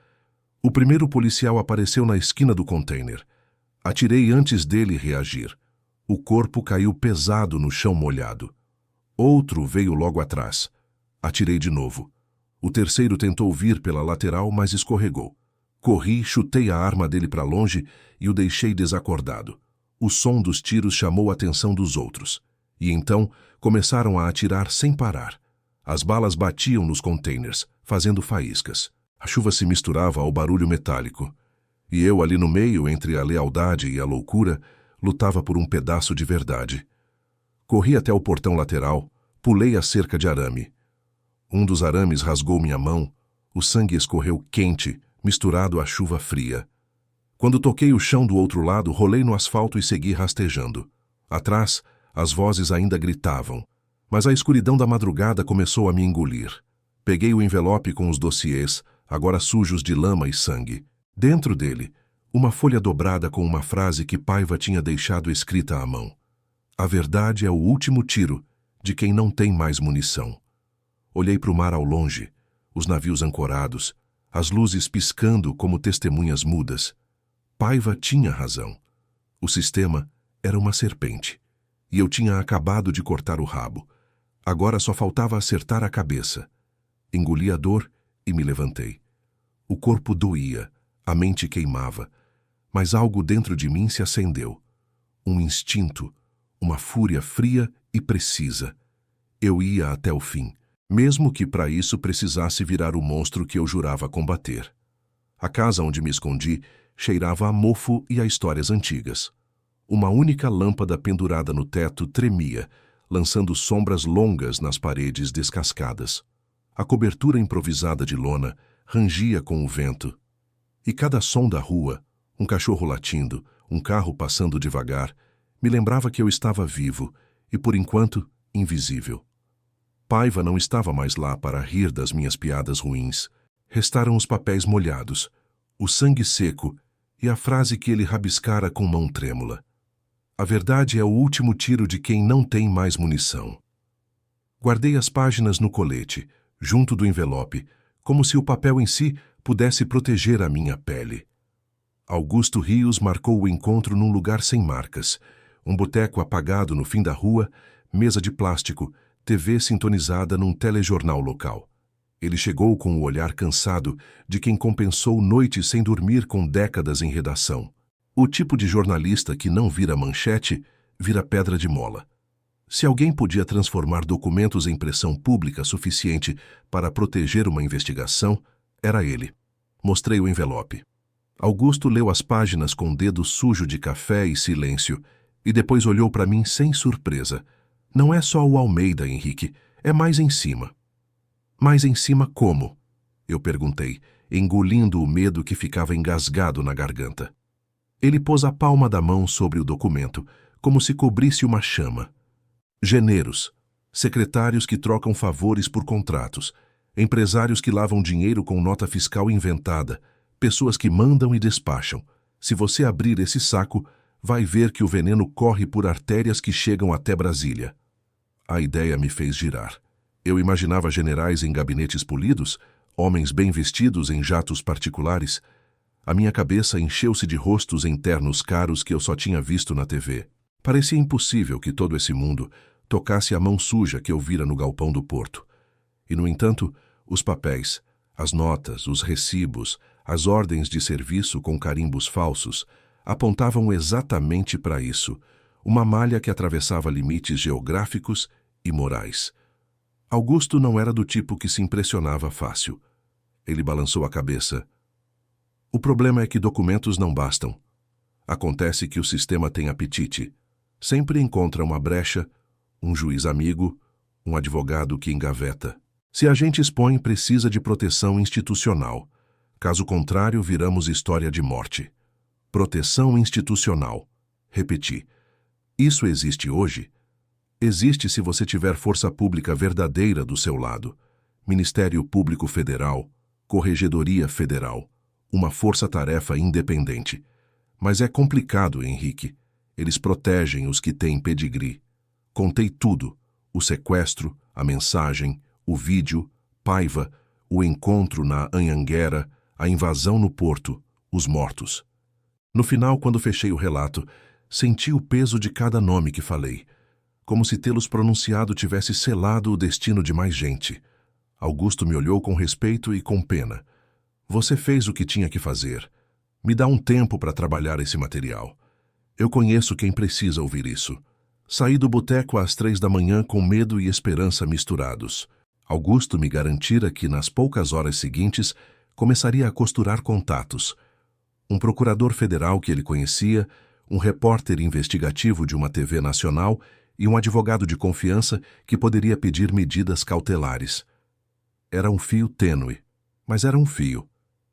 O primeiro policial apareceu na esquina do container. Atirei antes dele reagir. O corpo caiu pesado no chão molhado. Outro veio logo atrás. Atirei de novo. O terceiro tentou vir pela lateral, mas escorregou. Corri, chutei a arma dele para longe e o deixei desacordado. O som dos tiros chamou a atenção dos outros. E então começaram a atirar sem parar. As balas batiam nos containers, fazendo faíscas. A chuva se misturava ao barulho metálico. E eu, ali no meio, entre a lealdade e a loucura, lutava por um pedaço de verdade. Corri até o portão lateral, pulei a cerca de arame. Um dos arames rasgou minha mão, o sangue escorreu quente, misturado à chuva fria. Quando toquei o chão do outro lado, rolei no asfalto e segui rastejando. Atrás, as vozes ainda gritavam, mas a escuridão da madrugada começou a me engolir. Peguei o envelope com os dossiês, agora sujos de lama e sangue. Dentro dele, uma folha dobrada com uma frase que Paiva tinha deixado escrita à mão. A verdade é o último tiro de quem não tem mais munição. Olhei para o mar ao longe, os navios ancorados, as luzes piscando como testemunhas mudas. Paiva tinha razão. O sistema era uma serpente, e eu tinha acabado de cortar o rabo. Agora só faltava acertar a cabeça. Engoli a dor e me levantei. O corpo doía, a mente queimava, mas algo dentro de mim se acendeu. Um instinto, uma fúria fria e precisa. Eu ia até o fim, mesmo que para isso precisasse virar o monstro que eu jurava combater. A casa onde me escondi cheirava a mofo e a histórias antigas. Uma única lâmpada pendurada no teto tremia, lançando sombras longas nas paredes descascadas. A cobertura improvisada de lona rangia com o vento. E cada som da rua, um cachorro latindo, um carro passando devagar, me lembrava que eu estava vivo e, por enquanto, invisível. Paiva não estava mais lá para rir das minhas piadas ruins. Restaram os papéis molhados, o sangue seco e a frase que ele rabiscara com mão trêmula. A verdade é o último tiro de quem não tem mais munição. Guardei as páginas no colete, junto do envelope, como se o papel em si pudesse proteger a minha pele. Augusto Rios marcou o encontro num lugar sem marcas, um boteco apagado no fim da rua, mesa de plástico, TV sintonizada num telejornal local. Ele chegou com o olhar cansado de quem compensou noites sem dormir com décadas em redação. O tipo de jornalista que não vira manchete, vira pedra de mola. Se alguém podia transformar documentos em pressão pública suficiente para proteger uma investigação, era ele. Mostrei o envelope. Augusto leu as páginas com o dedo sujo de café e silêncio, e depois olhou para mim sem surpresa. Não é só o Almeida, Henrique, é mais em cima. Mais em cima como? Eu perguntei, engolindo o medo que ficava engasgado na garganta. Ele pôs a palma da mão sobre o documento, como se cobrisse uma chama. Geneiros, secretários que trocam favores por contratos, empresários que lavam dinheiro com nota fiscal inventada, pessoas que mandam e despacham. Se você abrir esse saco, vai ver que o veneno corre por artérias que chegam até Brasília. A ideia me fez girar. Eu imaginava generais em gabinetes polidos, homens bem vestidos em jatos particulares. A minha cabeça encheu-se de rostos em ternos caros que eu só tinha visto na TV. Parecia impossível que todo esse mundo tocasse a mão suja que eu vira no galpão do porto. E, no entanto, os papéis, as notas, os recibos, As ordens de serviço com carimbos falsos apontavam exatamente para isso, uma malha que atravessava limites geográficos e morais. Augusto não era do tipo que se impressionava fácil. Ele balançou a cabeça. O problema é que documentos não bastam. Acontece que o sistema tem apetite. Sempre encontra uma brecha, um juiz amigo, um advogado que engaveta. Se a gente expõe, precisa de proteção institucional. Caso contrário, viramos história de morte. Proteção institucional. Repeti. Isso existe hoje? Existe se você tiver força pública verdadeira do seu lado. Ministério Público Federal, Corregedoria Federal, uma força-tarefa independente. Mas é complicado, Henrique. Eles protegem os que têm pedigree. Contei tudo. O sequestro, a mensagem, o vídeo, Paiva, o encontro na Anhanguera, a invasão no porto, os mortos. No final, quando fechei o relato, senti o peso de cada nome que falei, como se tê-los pronunciado tivesse selado o destino de mais gente. Augusto me olhou com respeito e com pena. Você fez o que tinha que fazer. Me dá um tempo para trabalhar esse material. Eu conheço quem precisa ouvir isso. Saí do boteco às 3 da manhã com medo e esperança misturados. Augusto me garantira que, nas poucas horas seguintes, começaria a costurar contatos. Um procurador federal que ele conhecia, um repórter investigativo de uma TV nacional e um advogado de confiança que poderia pedir medidas cautelares. Era um fio tênue, mas era um fio.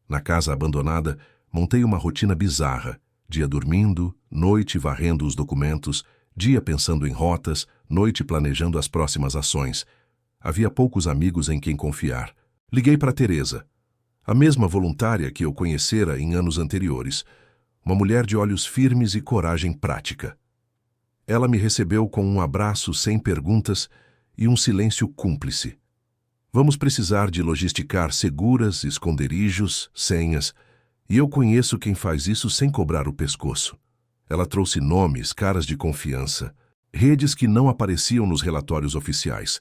Na casa abandonada, montei uma rotina bizarra, dia dormindo, noite varrendo os documentos, dia pensando em rotas, noite planejando as próximas ações. Havia poucos amigos em quem confiar. Liguei para Teresa, a mesma voluntária que eu conhecera em anos anteriores, uma mulher de olhos firmes e coragem prática. Ela me recebeu com um abraço sem perguntas e um silêncio cúmplice. Vamos precisar de logisticar seguras, esconderijos, senhas, e eu conheço quem faz isso sem cobrar o pescoço. Ela trouxe nomes, caras de confiança, redes que não apareciam nos relatórios oficiais,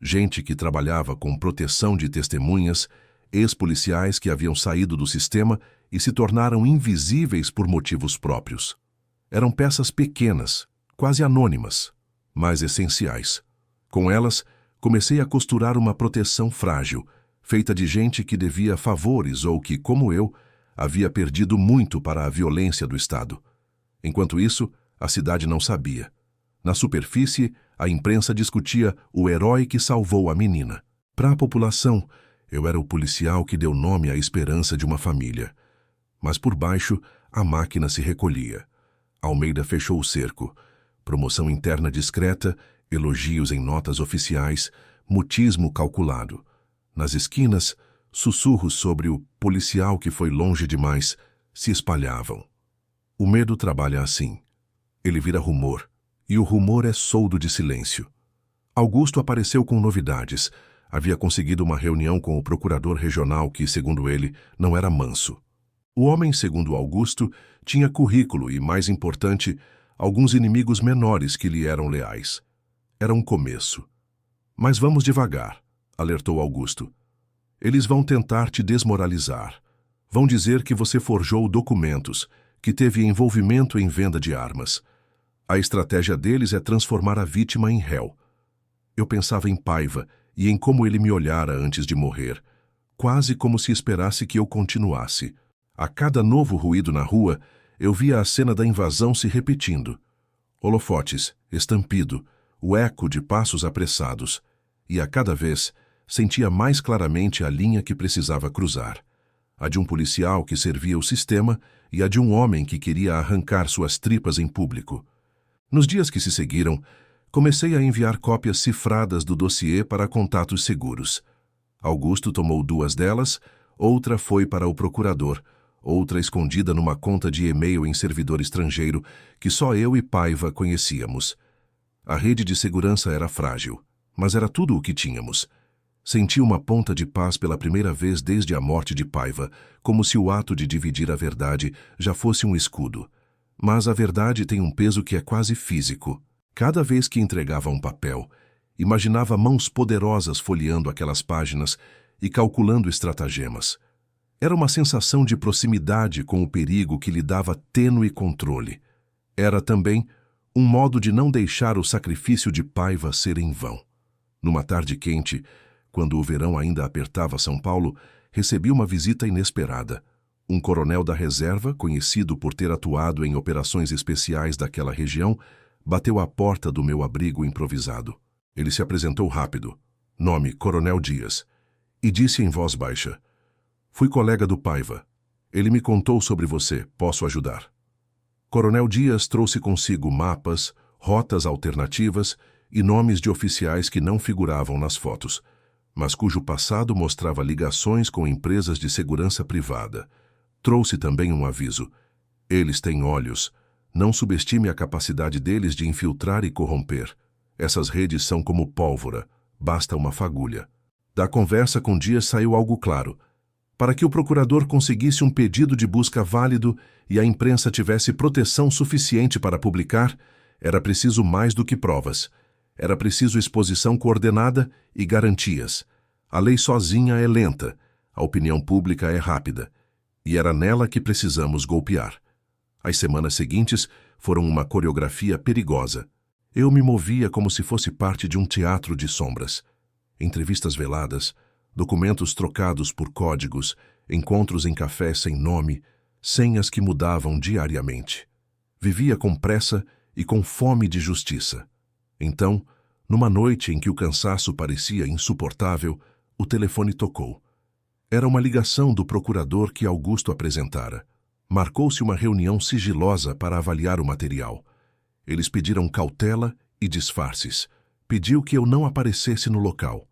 gente que trabalhava com proteção de testemunhas, ex-policiais que haviam saído do sistema e se tornaram invisíveis por motivos próprios. Eram peças pequenas, quase anônimas, mas essenciais. Com elas, comecei a costurar uma proteção frágil, feita de gente que devia favores ou que, como eu, havia perdido muito para a violência do Estado. Enquanto isso, a cidade não sabia. Na superfície, a imprensa discutia o herói que salvou a menina. Para a população, eu era o policial que deu nome à esperança de uma família. Mas por baixo, a máquina se recolhia. Almeida fechou o cerco. Promoção interna discreta, elogios em notas oficiais, mutismo calculado. Nas esquinas, sussurros sobre o policial que foi longe demais se espalhavam. O medo trabalha assim. Ele vira rumor, e o rumor é soldo de silêncio. Augusto apareceu com novidades. Havia conseguido uma reunião com o procurador regional que, segundo ele, não era manso. O homem, segundo Augusto, tinha currículo e, mais importante, alguns inimigos menores que lhe eram leais. Era um começo. Mas vamos devagar, alertou Augusto. Eles vão tentar te desmoralizar. Vão dizer que você forjou documentos, que teve envolvimento em venda de armas. A estratégia deles é transformar a vítima em réu. Eu pensava em Paiva e em como ele me olhara antes de morrer, quase como se esperasse que eu continuasse. A cada novo ruído na rua, eu via a cena da invasão se repetindo. Holofotes, estampido, o eco de passos apressados, e a cada vez sentia mais claramente a linha que precisava cruzar. A de um policial que servia o sistema e a de um homem que queria arrancar suas tripas em público. Nos dias que se seguiram, comecei a enviar cópias cifradas do dossiê para contatos seguros. Augusto tomou 2 delas, outra foi para o procurador, outra escondida numa conta de e-mail em servidor estrangeiro que só eu e Paiva conhecíamos. A rede de segurança era frágil, mas era tudo o que tínhamos. Senti uma ponta de paz pela primeira vez desde a morte de Paiva, como se o ato de dividir a verdade já fosse um escudo. Mas a verdade tem um peso que é quase físico. Cada vez que entregava um papel, imaginava mãos poderosas folheando aquelas páginas e calculando estratagemas. Era uma sensação de proximidade com o perigo que lhe dava tênue controle. Era também um modo de não deixar o sacrifício de Paiva ser em vão. Numa tarde quente, quando o verão ainda apertava São Paulo, recebi uma visita inesperada. Um coronel da reserva, conhecido por ter atuado em operações especiais daquela região, bateu à porta do meu abrigo improvisado. Ele se apresentou rápido. Nome, Coronel Dias. E disse em voz baixa: "Fui colega do Paiva. Ele me contou sobre você. Posso ajudar?" Coronel Dias trouxe consigo mapas, rotas alternativas e nomes de oficiais que não figuravam nas fotos, mas cujo passado mostrava ligações com empresas de segurança privada. Trouxe também um aviso: eles têm olhos. Não subestime a capacidade deles de infiltrar e corromper. Essas redes são como pólvora. Basta uma fagulha. Da conversa com Dias saiu algo claro. Para que o procurador conseguisse um pedido de busca válido e a imprensa tivesse proteção suficiente para publicar, era preciso mais do que provas. Era preciso exposição coordenada e garantias. A lei sozinha é lenta, a opinião pública é rápida. E era nela que precisamos golpear. As semanas seguintes foram uma coreografia perigosa. Eu me movia como se fosse parte de um teatro de sombras. Entrevistas veladas, documentos trocados por códigos, encontros em cafés sem nome, senhas que mudavam diariamente. Vivia com pressa e com fome de justiça. Então, numa noite em que o cansaço parecia insuportável, o telefone tocou. Era uma ligação do procurador que Augusto apresentara. Marcou-se uma reunião sigilosa para avaliar o material. Eles pediram cautela e disfarces. Pediu que eu não aparecesse no local.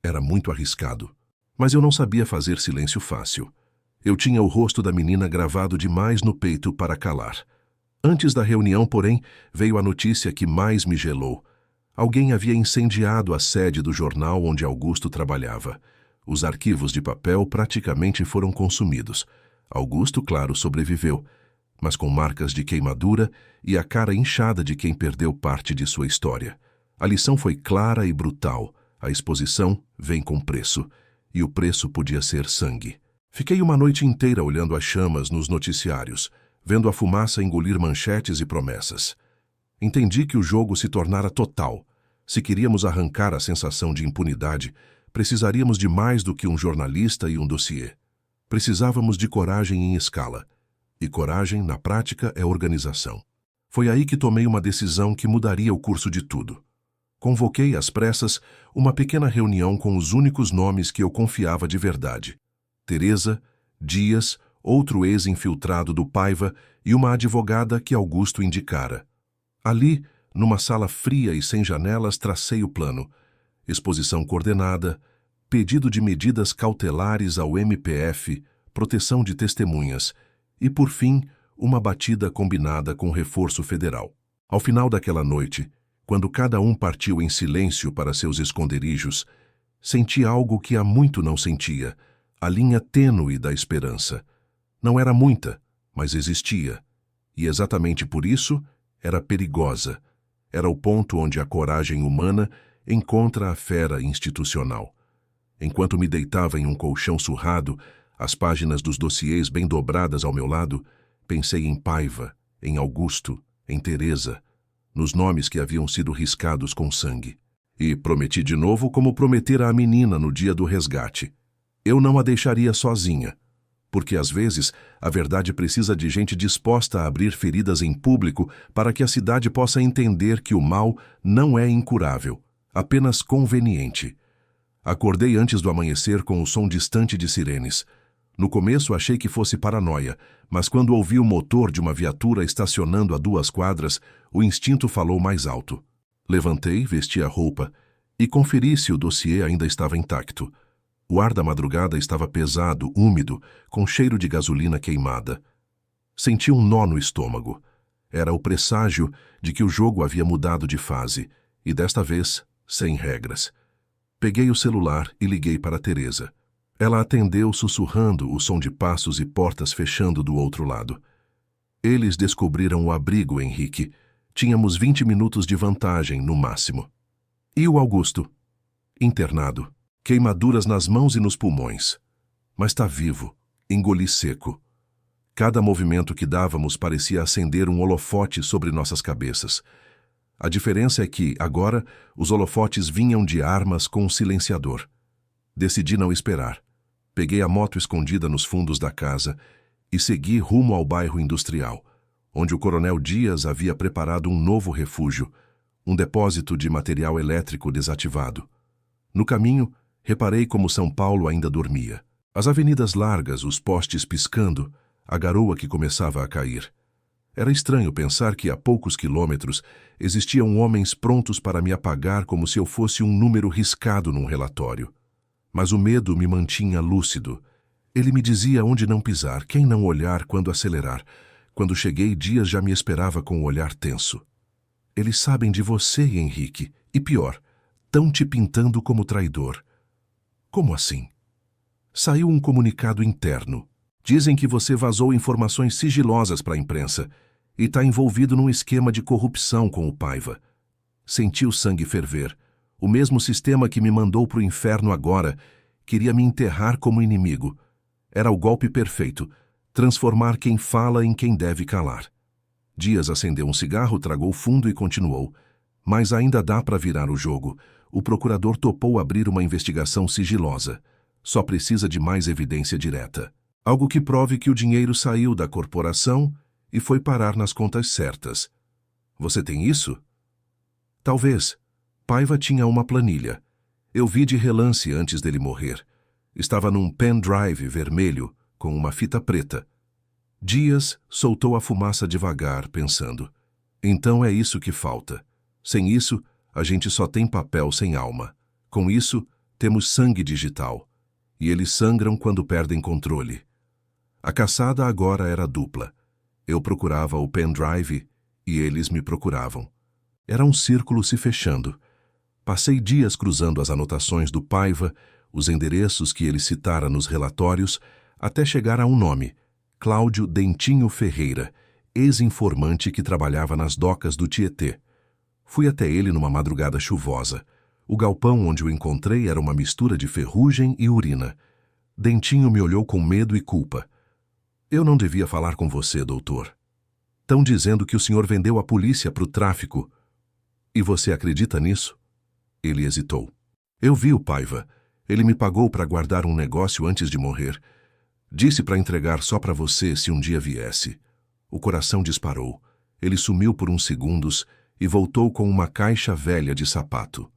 Era muito arriscado. Mas eu não sabia fazer silêncio fácil. Eu tinha o rosto da menina gravado demais no peito para calar. Antes da reunião, porém, veio a notícia que mais me gelou. Alguém havia incendiado a sede do jornal onde Augusto trabalhava. Os arquivos de papel praticamente foram consumidos. Augusto, claro, sobreviveu, mas com marcas de queimadura e a cara inchada de quem perdeu parte de sua história. A lição foi clara e brutal. A exposição vem com preço, e o preço podia ser sangue. Fiquei uma noite inteira olhando as chamas nos noticiários, vendo a fumaça engolir manchetes e promessas. Entendi que o jogo se tornara total. Se queríamos arrancar a sensação de impunidade, precisaríamos de mais do que um jornalista e um dossiê. Precisávamos de coragem em escala. E coragem, na prática, é organização. Foi aí que tomei uma decisão que mudaria o curso de tudo. Convoquei às pressas uma pequena reunião com os únicos nomes que eu confiava de verdade: Teresa, Dias, outro ex-infiltrado do Paiva e uma advogada que Augusto indicara. Ali, numa sala fria e sem janelas, tracei o plano: exposição coordenada, pedido de medidas cautelares ao MPF, proteção de testemunhas e, por fim, uma batida combinada com reforço federal. Ao final daquela noite, quando cada um partiu em silêncio para seus esconderijos, senti algo que há muito não sentia: a linha tênue da esperança. Não era muita, mas existia. E exatamente por isso, era perigosa. Era o ponto onde a coragem humana encontra a fera institucional. Enquanto me deitava em um colchão surrado, as páginas dos dossiês bem dobradas ao meu lado, pensei em Paiva, em Augusto, em Teresa, nos nomes que haviam sido riscados com sangue. E prometi de novo como prometera à menina no dia do resgate. Eu não a deixaria sozinha, porque às vezes a verdade precisa de gente disposta a abrir feridas em público para que a cidade possa entender que o mal não é incurável, apenas conveniente. Acordei antes do amanhecer com o som distante de sirenes. No começo achei que fosse paranoia, mas quando ouvi o motor de uma viatura estacionando a 2 quadras, o instinto falou mais alto. Levantei, vesti a roupa e conferi se o dossiê ainda estava intacto. O ar da madrugada estava pesado, úmido, com cheiro de gasolina queimada. Senti um nó no estômago. Era o presságio de que o jogo havia mudado de fase, e desta vez, sem regras. Peguei o celular e liguei para Teresa. Ela atendeu sussurrando o som de passos e portas fechando do outro lado. Eles descobriram o abrigo, Henrique. Tínhamos 20 minutos de vantagem, no máximo. E o Augusto? Internado. Queimaduras nas mãos e nos pulmões. Mas está vivo. Engoli seco. Cada movimento que dávamos parecia acender um holofote sobre nossas cabeças. A diferença é que, agora, os holofotes vinham de armas com um silenciador. Decidi não esperar. Peguei a moto escondida nos fundos da casa e segui rumo ao bairro industrial, onde o coronel Dias havia preparado um novo refúgio, um depósito de material elétrico desativado. No caminho, reparei como São Paulo ainda dormia. As avenidas largas, os postes piscando, a garoa que começava a cair. Era estranho pensar que a poucos quilômetros existiam homens prontos para me apagar como se eu fosse um número riscado num relatório. Mas o medo me mantinha lúcido. Ele me dizia onde não pisar, quem não olhar, quando acelerar. Quando cheguei, Dias já me esperava com o olhar tenso. Eles sabem de você, Henrique, e pior, tão te pintando como traidor. Como assim? Saiu um comunicado interno. Dizem que você vazou informações sigilosas para a imprensa e está envolvido num esquema de corrupção com o Paiva. Senti o sangue ferver. O mesmo sistema que me mandou para o inferno agora queria me enterrar como inimigo. Era o golpe perfeito, transformar quem fala em quem deve calar. Dias acendeu um cigarro, tragou fundo e continuou. Mas ainda dá para virar o jogo. O procurador topou abrir uma investigação sigilosa. Só precisa de mais evidência direta. Algo que prove que o dinheiro saiu da corporação e foi parar nas contas certas. Você tem isso? Talvez. Paiva tinha uma planilha. Eu vi de relance antes dele morrer. Estava num pendrive vermelho com uma fita preta. Dias soltou a fumaça devagar, pensando. Então é isso que falta. Sem isso, a gente só tem papel sem alma. Com isso, temos sangue digital. E eles sangram quando perdem controle. A caçada agora era dupla. Eu procurava o pendrive e eles me procuravam. Era um círculo se fechando. Passei dias cruzando as anotações do Paiva, os endereços que ele citara nos relatórios, até chegar a um nome, Cláudio Dentinho Ferreira, ex-informante que trabalhava nas docas do Tietê. Fui até ele numa madrugada chuvosa. O galpão onde o encontrei era uma mistura de ferrugem e urina. Dentinho me olhou com medo e culpa. Eu não devia falar com você, doutor. Tão dizendo que o senhor vendeu a polícia para o tráfico. E você acredita nisso? Ele hesitou. Eu vi o Paiva. Ele me pagou para guardar um negócio antes de morrer. Disse para entregar só para você se um dia viesse. O coração disparou. Ele sumiu por uns segundos e voltou com uma caixa velha de sapato.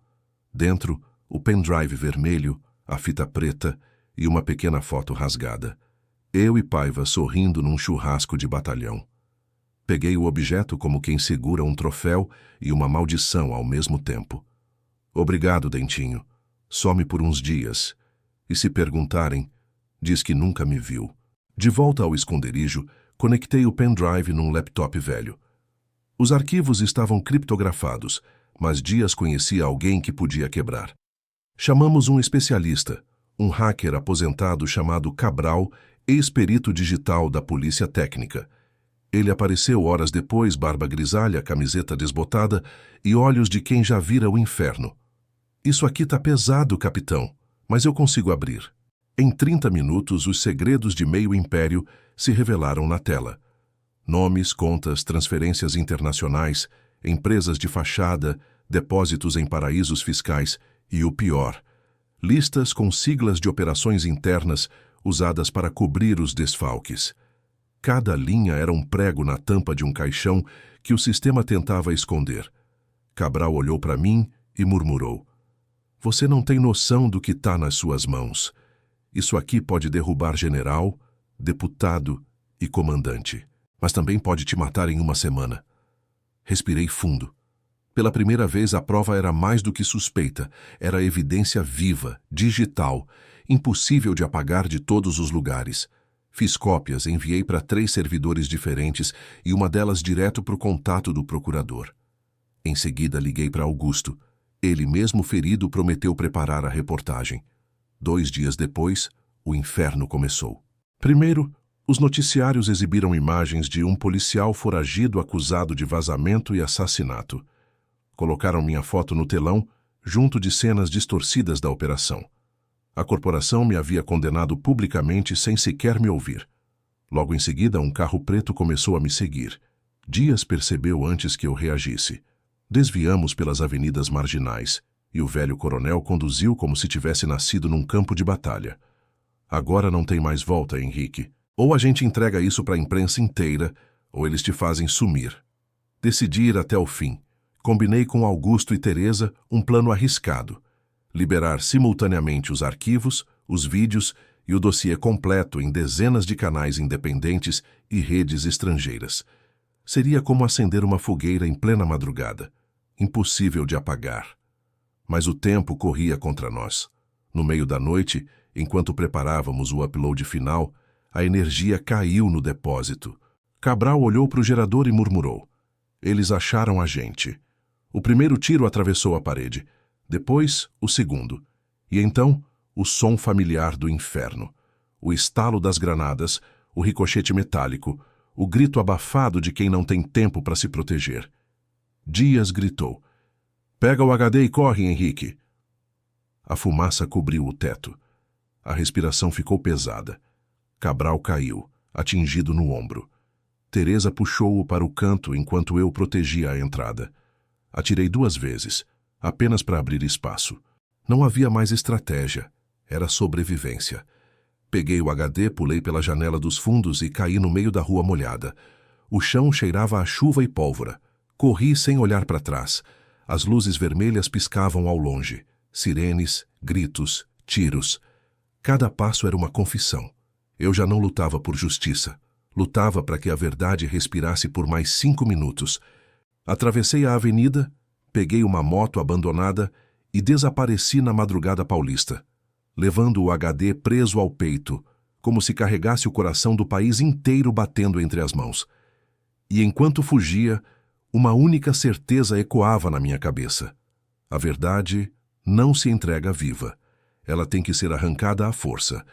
Dentro, o pendrive vermelho, a fita preta e uma pequena foto rasgada. Eu e Paiva sorrindo num churrasco de batalhão. Peguei o objeto como quem segura um troféu e uma maldição ao mesmo tempo. Obrigado, Dentinho. Some por uns dias. E se perguntarem, diz que nunca me viu. De volta ao esconderijo, conectei o pendrive num laptop velho. Os arquivos estavam criptografados, mas Dias conhecia alguém que podia quebrar. Chamamos um especialista, um hacker aposentado chamado Cabral, ex-perito digital da Polícia Técnica. Ele apareceu horas depois, barba grisalha, camiseta desbotada e olhos de quem já vira o inferno. Isso aqui tá pesado, capitão, mas eu consigo abrir. Em 30 minutos, os segredos de meio império se revelaram na tela. Nomes, contas, transferências internacionais, empresas de fachada, depósitos em paraísos fiscais e, o pior, listas com siglas de operações internas usadas para cobrir os desfalques. Cada linha era um prego na tampa de um caixão que o sistema tentava esconder. Cabral olhou para mim e murmurou. Você não tem noção do que está nas suas mãos. Isso aqui pode derrubar general, deputado e comandante. Mas também pode te matar em uma semana. Respirei fundo. Pela primeira vez a prova era mais do que suspeita. Era evidência viva, digital, impossível de apagar de todos os lugares. Fiz cópias, enviei para 3 servidores diferentes e uma delas direto para o contato do procurador. Em seguida liguei para Augusto. Ele, mesmo ferido, prometeu preparar a reportagem. 2 dias depois, o inferno começou. Primeiro, os noticiários exibiram imagens de um policial foragido acusado de vazamento e assassinato. Colocaram minha foto no telão, junto de cenas distorcidas da operação. A corporação me havia condenado publicamente sem sequer me ouvir. Logo em seguida, um carro preto começou a me seguir. Dias percebeu antes que eu reagisse. Desviamos pelas avenidas marginais, e o velho coronel conduziu como se tivesse nascido num campo de batalha. Agora não tem mais volta, Henrique. Ou a gente entrega isso para a imprensa inteira, ou eles te fazem sumir. Decidi ir até o fim. Combinei com Augusto e Teresa um plano arriscado. Liberar simultaneamente os arquivos, os vídeos e o dossiê completo em dezenas de canais independentes e redes estrangeiras. Seria como acender uma fogueira em plena madrugada. Impossível de apagar. Mas o tempo corria contra nós. No meio da noite, enquanto preparávamos o upload final, a energia caiu no depósito. Cabral olhou para o gerador e murmurou. Eles acharam a gente. O primeiro tiro atravessou a parede. Depois, o segundo. E então, o som familiar do inferno. O estalo das granadas, o ricochete metálico, o grito abafado de quem não tem tempo para se proteger. Dias gritou. Pega o HD e corre, Henrique. A fumaça cobriu o teto. A respiração ficou pesada. Cabral caiu, atingido no ombro. Teresa puxou-o para o canto enquanto eu protegia a entrada. Atirei 2 vezes, apenas para abrir espaço. Não havia mais estratégia, era sobrevivência. Peguei o HD, pulei pela janela dos fundos e caí no meio da rua molhada. O chão cheirava a chuva e pólvora. Corri sem olhar para trás. As luzes vermelhas piscavam ao longe. Sirenes, gritos, tiros. Cada passo era uma confissão. Eu já não lutava por justiça. Lutava para que a verdade respirasse por mais 5 minutos. Atravessei a avenida, peguei uma moto abandonada e desapareci na madrugada paulista, levando o HD preso ao peito, como se carregasse o coração do país inteiro batendo entre as mãos. E enquanto fugia, uma única certeza ecoava na minha cabeça. A verdade não se entrega viva. Ela tem que ser arrancada à força.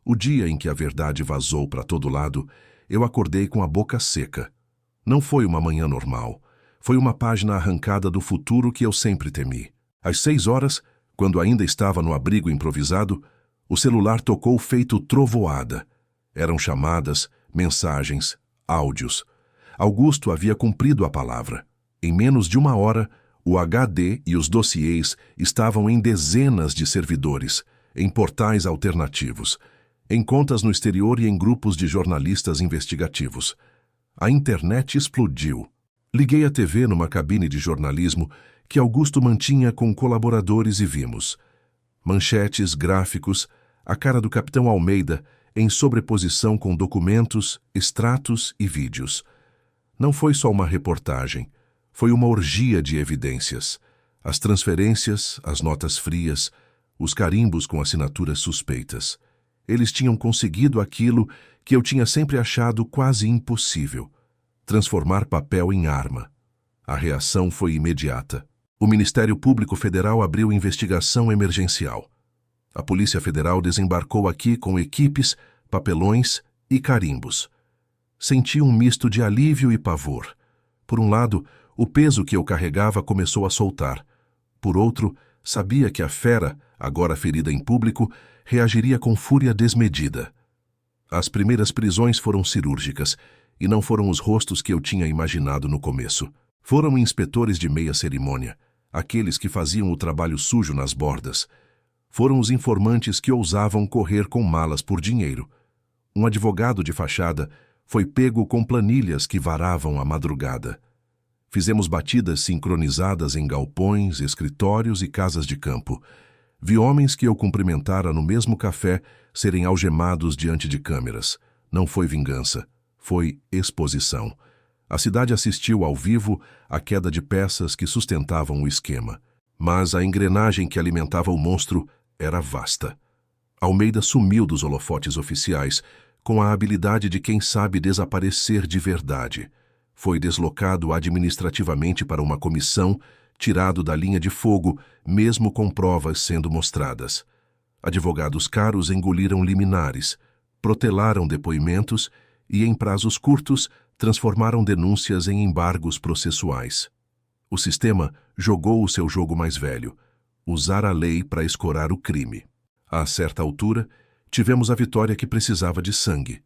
O dia em que a verdade vazou para todo lado, eu acordei com a boca seca. Não foi uma manhã normal. Foi uma página arrancada do futuro que eu sempre temi. Às 6 horas, quando ainda estava no abrigo improvisado, o celular tocou feito trovoada. Eram chamadas, mensagens, áudios. Augusto havia cumprido a palavra. Em menos de 1 hora, o HD e os dossiês estavam em dezenas de servidores, em portais alternativos, em contas no exterior e em grupos de jornalistas investigativos. A internet explodiu. Liguei a TV numa cabine de jornalismo que Augusto mantinha com colaboradores e vimos. Manchetes, gráficos, a cara do capitão Almeida em sobreposição com documentos, extratos e vídeos. Não foi só uma reportagem, foi uma orgia de evidências. As transferências, as notas frias, os carimbos com assinaturas suspeitas. Eles tinham conseguido aquilo que eu tinha sempre achado quase impossível: transformar papel em arma. A reação foi imediata. O Ministério Público Federal abriu investigação emergencial. A Polícia Federal desembarcou aqui com equipes, papelões e carimbos. Senti um misto de alívio e pavor. Por um lado, o peso que eu carregava começou a soltar. Por outro, sabia que a fera, agora ferida em público, reagiria com fúria desmedida. As primeiras prisões foram cirúrgicas, e não foram os rostos que eu tinha imaginado no começo. Foram inspetores de meia cerimônia, aqueles que faziam o trabalho sujo nas bordas. Foram os informantes que ousavam correr com malas por dinheiro. Um advogado de fachada foi pego com planilhas que varavam a madrugada. Fizemos batidas sincronizadas em galpões, escritórios e casas de campo. Vi homens que eu cumprimentara no mesmo café serem algemados diante de câmeras. Não foi vingança, foi exposição. A cidade assistiu ao vivo à queda de peças que sustentavam o esquema. Mas a engrenagem que alimentava o monstro era vasta. Almeida sumiu dos holofotes oficiais com a habilidade de quem sabe desaparecer de verdade. Foi deslocado administrativamente para uma comissão, tirado da linha de fogo, mesmo com provas sendo mostradas. Advogados caros engoliram liminares, protelaram depoimentos e, em prazos curtos, transformaram denúncias em embargos processuais. O sistema jogou o seu jogo mais velho: usar a lei para escorar o crime. A certa altura, tivemos a vitória que precisava de sangue.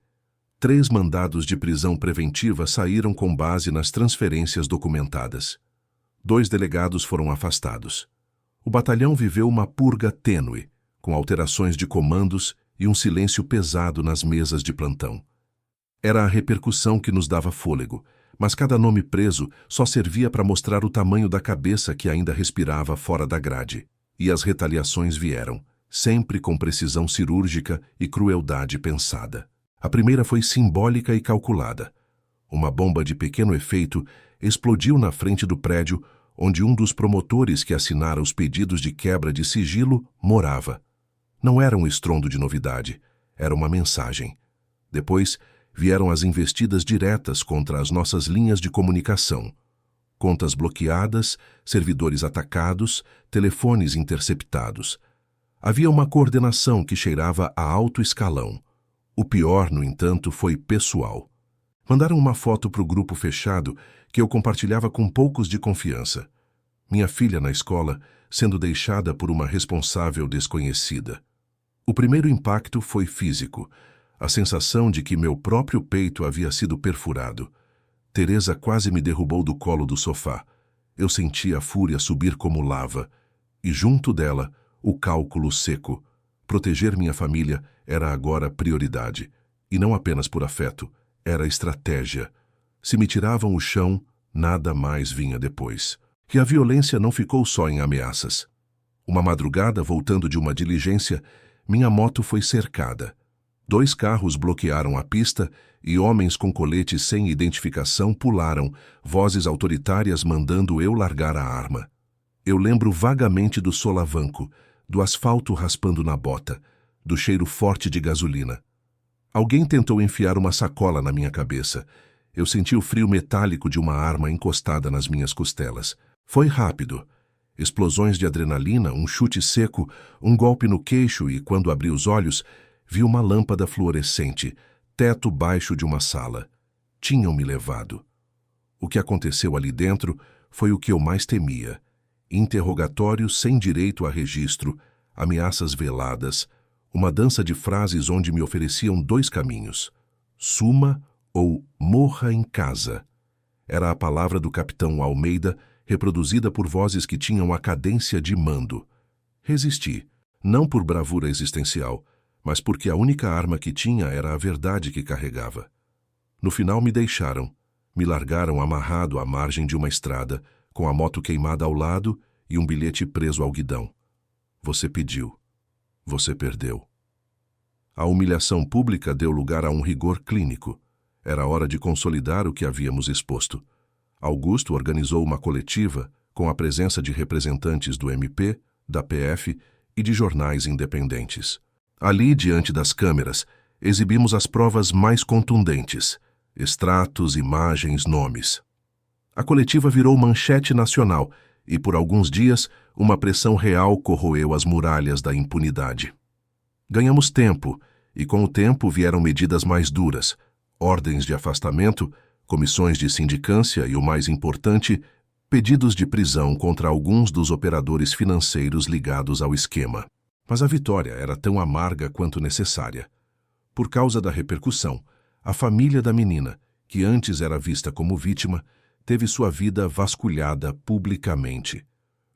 3 mandados de prisão preventiva saíram com base nas transferências documentadas. 2 delegados foram afastados. O batalhão viveu uma purga tênue, com alterações de comandos e um silêncio pesado nas mesas de plantão. Era a repercussão que nos dava fôlego, mas cada nome preso só servia para mostrar o tamanho da cabeça que ainda respirava fora da grade. E as retaliações vieram, sempre com precisão cirúrgica e crueldade pensada. A primeira foi simbólica e calculada. Uma bomba de pequeno efeito explodiu na frente do prédio onde um dos promotores que assinara os pedidos de quebra de sigilo morava. Não era um estrondo de novidade, era uma mensagem. Depois, vieram as investidas diretas contra as nossas linhas de comunicação. Contas bloqueadas, servidores atacados, telefones interceptados. Havia uma coordenação que cheirava a alto escalão. O pior, no entanto, foi pessoal. Mandaram uma foto para o grupo fechado que eu compartilhava com poucos de confiança. Minha filha na escola, sendo deixada por uma responsável desconhecida. O primeiro impacto foi físico, a sensação de que meu próprio peito havia sido perfurado. Teresa quase me derrubou do colo do sofá. Eu senti a fúria subir como lava. E junto dela, o cálculo seco. Proteger minha família era agora prioridade. E não apenas por afeto, era estratégia. Se me tiravam o chão, nada mais vinha depois. E a violência não ficou só em ameaças. Uma madrugada, voltando de uma diligência, minha moto foi cercada. 2 carros bloquearam a pista e homens com coletes sem identificação pularam, vozes autoritárias mandando eu largar a arma. Eu lembro vagamente do solavanco, do asfalto raspando na bota, do cheiro forte de gasolina. Alguém tentou enfiar uma sacola na minha cabeça. Eu senti o frio metálico de uma arma encostada nas minhas costelas. Foi rápido. Explosões de adrenalina, um chute seco, um golpe no queixo e, quando abri os olhos, vi uma lâmpada fluorescente, teto baixo de uma sala. Tinham me levado. O que aconteceu ali dentro foi o que eu mais temia. Interrogatório sem direito a registro, ameaças veladas, uma dança de frases onde me ofereciam 2 caminhos. Suma ou morra em casa. Era a palavra do capitão Almeida, reproduzida por vozes que tinham a cadência de mando. Resisti, não por bravura existencial, mas porque a única arma que tinha era a verdade que carregava. No final me deixaram, me largaram amarrado à margem de uma estrada, com a moto queimada ao lado e um bilhete preso ao guidão. Você pediu. Você perdeu. A humilhação pública deu lugar a um rigor clínico. Era hora de consolidar o que havíamos exposto. Augusto organizou uma coletiva com a presença de representantes do MP, da PF e de jornais independentes. Ali, diante das câmeras, exibimos as provas mais contundentes: extratos, imagens, nomes. A coletiva virou manchete nacional e, por alguns dias, uma pressão real corroeu as muralhas da impunidade. Ganhamos tempo, e com o tempo vieram medidas mais duras, ordens de afastamento, comissões de sindicância e, o mais importante, pedidos de prisão contra alguns dos operadores financeiros ligados ao esquema. Mas a vitória era tão amarga quanto necessária. Por causa da repercussão, a família da menina, que antes era vista como vítima, teve sua vida vasculhada publicamente.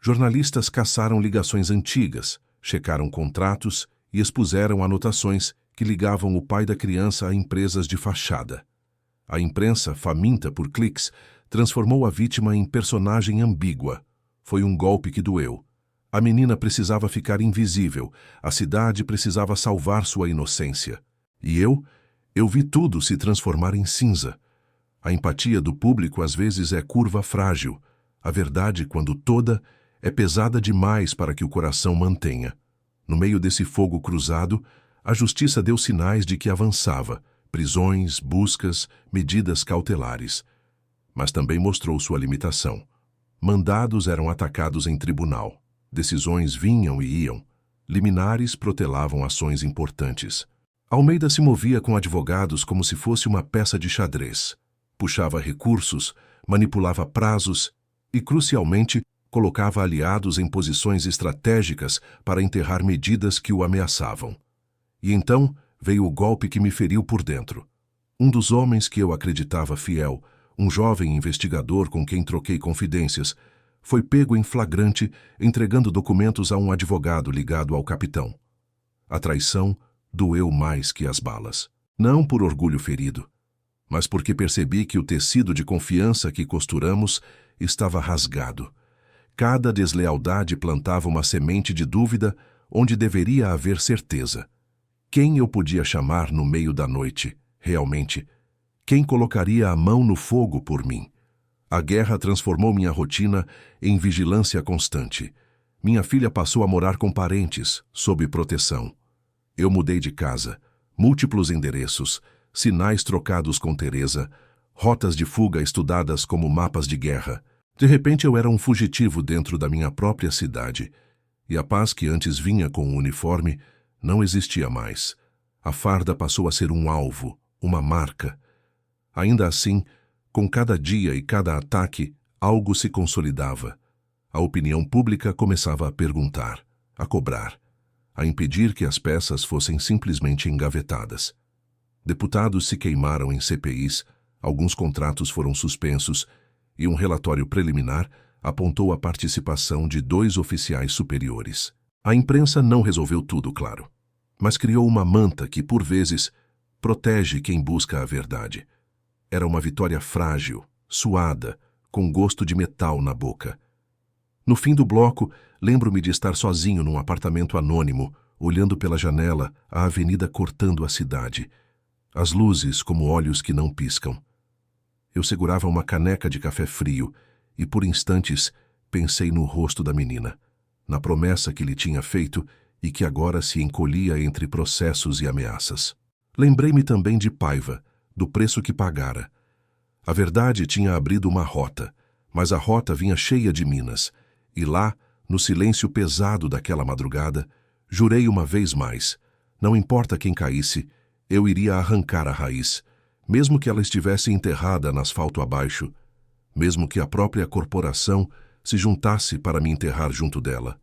Jornalistas caçaram ligações antigas, checaram contratos e expuseram anotações que ligavam o pai da criança a empresas de fachada. A imprensa, faminta por cliques, transformou a vítima em personagem ambígua. Foi um golpe que doeu. A menina precisava ficar invisível, a cidade precisava salvar sua inocência. E eu vi tudo se transformar em cinza. A empatia do público às vezes é curva frágil. A verdade, quando toda, é pesada demais para que o coração mantenha. No meio desse fogo cruzado, a justiça deu sinais de que avançava. Prisões, buscas, medidas cautelares. Mas também mostrou sua limitação. Mandados eram atacados em tribunal. Decisões vinham e iam. Liminares protelavam ações importantes. Almeida se movia com advogados como se fosse uma peça de xadrez. Puxava recursos, manipulava prazos e, crucialmente, Colocava aliados em posições estratégicas para enterrar medidas que o ameaçavam. E então veio o golpe que me feriu por dentro. Um dos homens que eu acreditava fiel, um jovem investigador com quem troquei confidências, foi pego em flagrante entregando documentos a um advogado ligado ao capitão. A traição doeu mais que as balas. Não por orgulho ferido, mas porque percebi que o tecido de confiança que costuramos estava rasgado. Cada deslealdade plantava uma semente de dúvida onde deveria haver certeza. Quem eu podia chamar no meio da noite, realmente? Quem colocaria a mão no fogo por mim? A guerra transformou minha rotina em vigilância constante. Minha filha passou a morar com parentes, sob proteção. Eu mudei de casa, múltiplos endereços, sinais trocados com Teresa, rotas de fuga estudadas como mapas de guerra. De repente eu era um fugitivo dentro da minha própria cidade, e a paz que antes vinha com o uniforme não existia mais. A farda passou a ser um alvo, uma marca. Ainda assim, com cada dia e cada ataque, algo se consolidava. A opinião pública começava a perguntar, a cobrar, a impedir que as peças fossem simplesmente engavetadas. Deputados se queimaram em CPIs, alguns contratos foram suspensos, e um relatório preliminar apontou a participação de 2 oficiais superiores. A imprensa não resolveu tudo, claro, mas criou uma manta que, por vezes, protege quem busca a verdade. Era uma vitória frágil, suada, com gosto de metal na boca. No fim do bloco, lembro-me de estar sozinho num apartamento anônimo, olhando pela janela a avenida cortando a cidade. As luzes como olhos que não piscam. Eu segurava uma caneca de café frio e, por instantes, pensei no rosto da menina, na promessa que lhe tinha feito e que agora se encolhia entre processos e ameaças. Lembrei-me também de Paiva, do preço que pagara. A verdade tinha abrido uma rota, mas a rota vinha cheia de minas, e lá, no silêncio pesado daquela madrugada, jurei uma vez mais, não importa quem caísse, eu iria arrancar a raiz, mesmo que ela estivesse enterrada no asfalto abaixo, mesmo que a própria corporação se juntasse para me enterrar junto dela.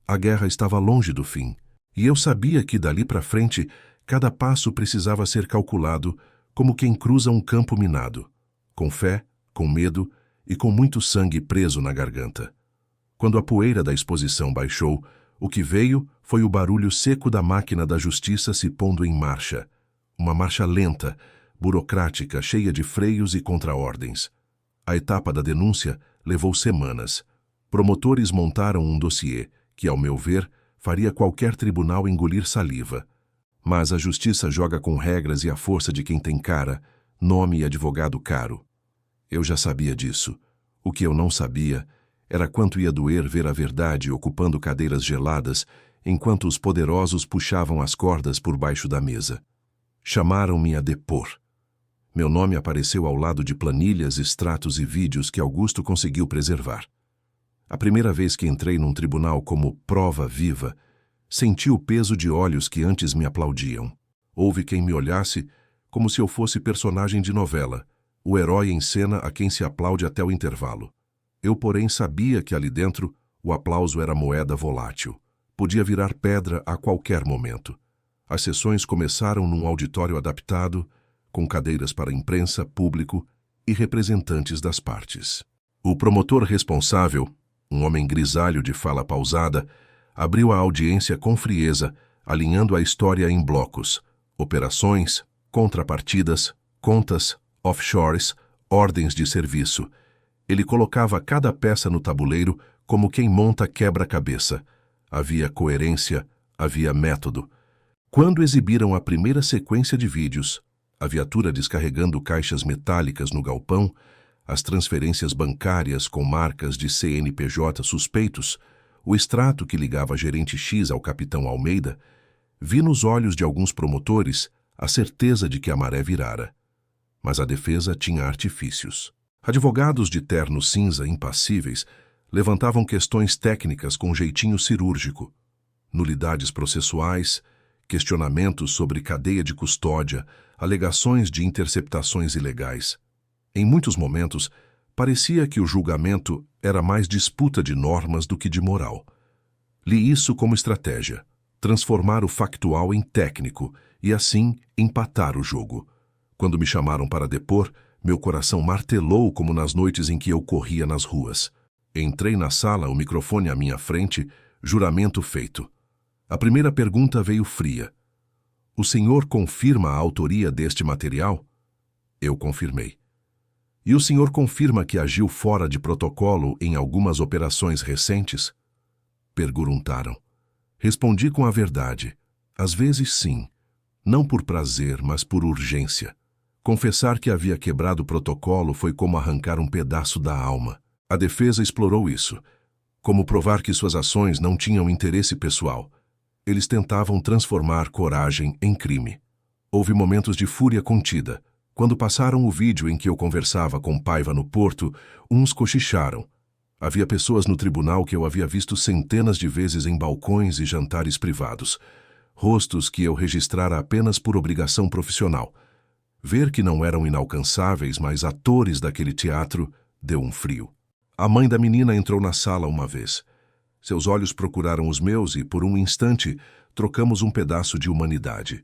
A guerra estava longe do fim, e eu sabia que dali para frente cada passo precisava ser calculado como quem cruza um campo minado, com fé, com medo e com muito sangue preso na garganta. Quando a poeira da exposição baixou, o que veio foi o barulho seco da máquina da justiça se pondo em marcha, uma marcha lenta, burocrática, cheia de freios e contraordens. A etapa da denúncia levou semanas. Promotores montaram um dossiê que, ao meu ver, faria qualquer tribunal engolir saliva. Mas a justiça joga com regras e a força de quem tem cara, nome e advogado caro. Eu já sabia disso. O que eu não sabia era quanto ia doer ver a verdade ocupando cadeiras geladas enquanto os poderosos puxavam as cordas por baixo da mesa. Chamaram-me a depor. Meu nome apareceu ao lado de planilhas, extratos e vídeos que Augusto conseguiu preservar. A primeira vez que entrei num tribunal como prova viva, senti o peso de olhos que antes me aplaudiam. Houve quem me olhasse como se eu fosse personagem de novela, o herói em cena a quem se aplaude até o intervalo. Eu, porém, sabia que ali dentro o aplauso era moeda volátil. Podia virar pedra a qualquer momento. As sessões começaram num auditório adaptado, com cadeiras para imprensa, público e representantes das partes. O promotor responsável, um homem grisalho de fala pausada, abriu a audiência com frieza, alinhando a história em blocos: operações, contrapartidas, contas, offshores, ordens de serviço. Ele colocava cada peça no tabuleiro como quem monta quebra-cabeça. Havia coerência, havia método. Quando exibiram a primeira sequência de vídeos, a viatura descarregando caixas metálicas no galpão, as transferências bancárias com marcas de CNPJ suspeitos, o extrato que ligava a gerente X ao capitão Almeida, vi nos olhos de alguns promotores a certeza de que a maré virara. Mas a defesa tinha artifícios. Advogados de terno cinza impassíveis levantavam questões técnicas com jeitinho cirúrgico, nulidades processuais, questionamentos sobre cadeia de custódia, alegações de interceptações ilegais. Em muitos momentos, Parecia que o julgamento era mais disputa de normas do que de moral. Li isso como estratégia, transformar o factual em técnico e, assim, empatar o jogo. Quando me chamaram para depor, meu coração martelou como nas noites em que eu corria nas ruas. Entrei na sala, o microfone à minha frente, juramento feito. A primeira pergunta veio fria. O senhor confirma a autoria deste material? Eu confirmei. E o senhor confirma que agiu fora de protocolo em algumas operações recentes? Perguntaram. Respondi com a verdade. Às vezes sim. Não por prazer, mas por urgência. Confessar que havia quebrado o protocolo foi como arrancar um pedaço da alma. A defesa explorou isso. Como provar que suas ações não tinham interesse pessoal. Eles tentavam transformar coragem em crime. Houve momentos de fúria contida. Quando passaram o vídeo em que eu conversava com Paiva no Porto, uns cochicharam. Havia pessoas no tribunal que eu havia visto centenas de vezes em balcões e jantares privados. Rostos que eu registrara apenas por obrigação profissional. Ver que não eram inalcançáveis, mas atores daquele teatro, deu um frio. A mãe da menina entrou na sala uma vez. Seus olhos procuraram os meus e, por um instante, trocamos um pedaço de humanidade.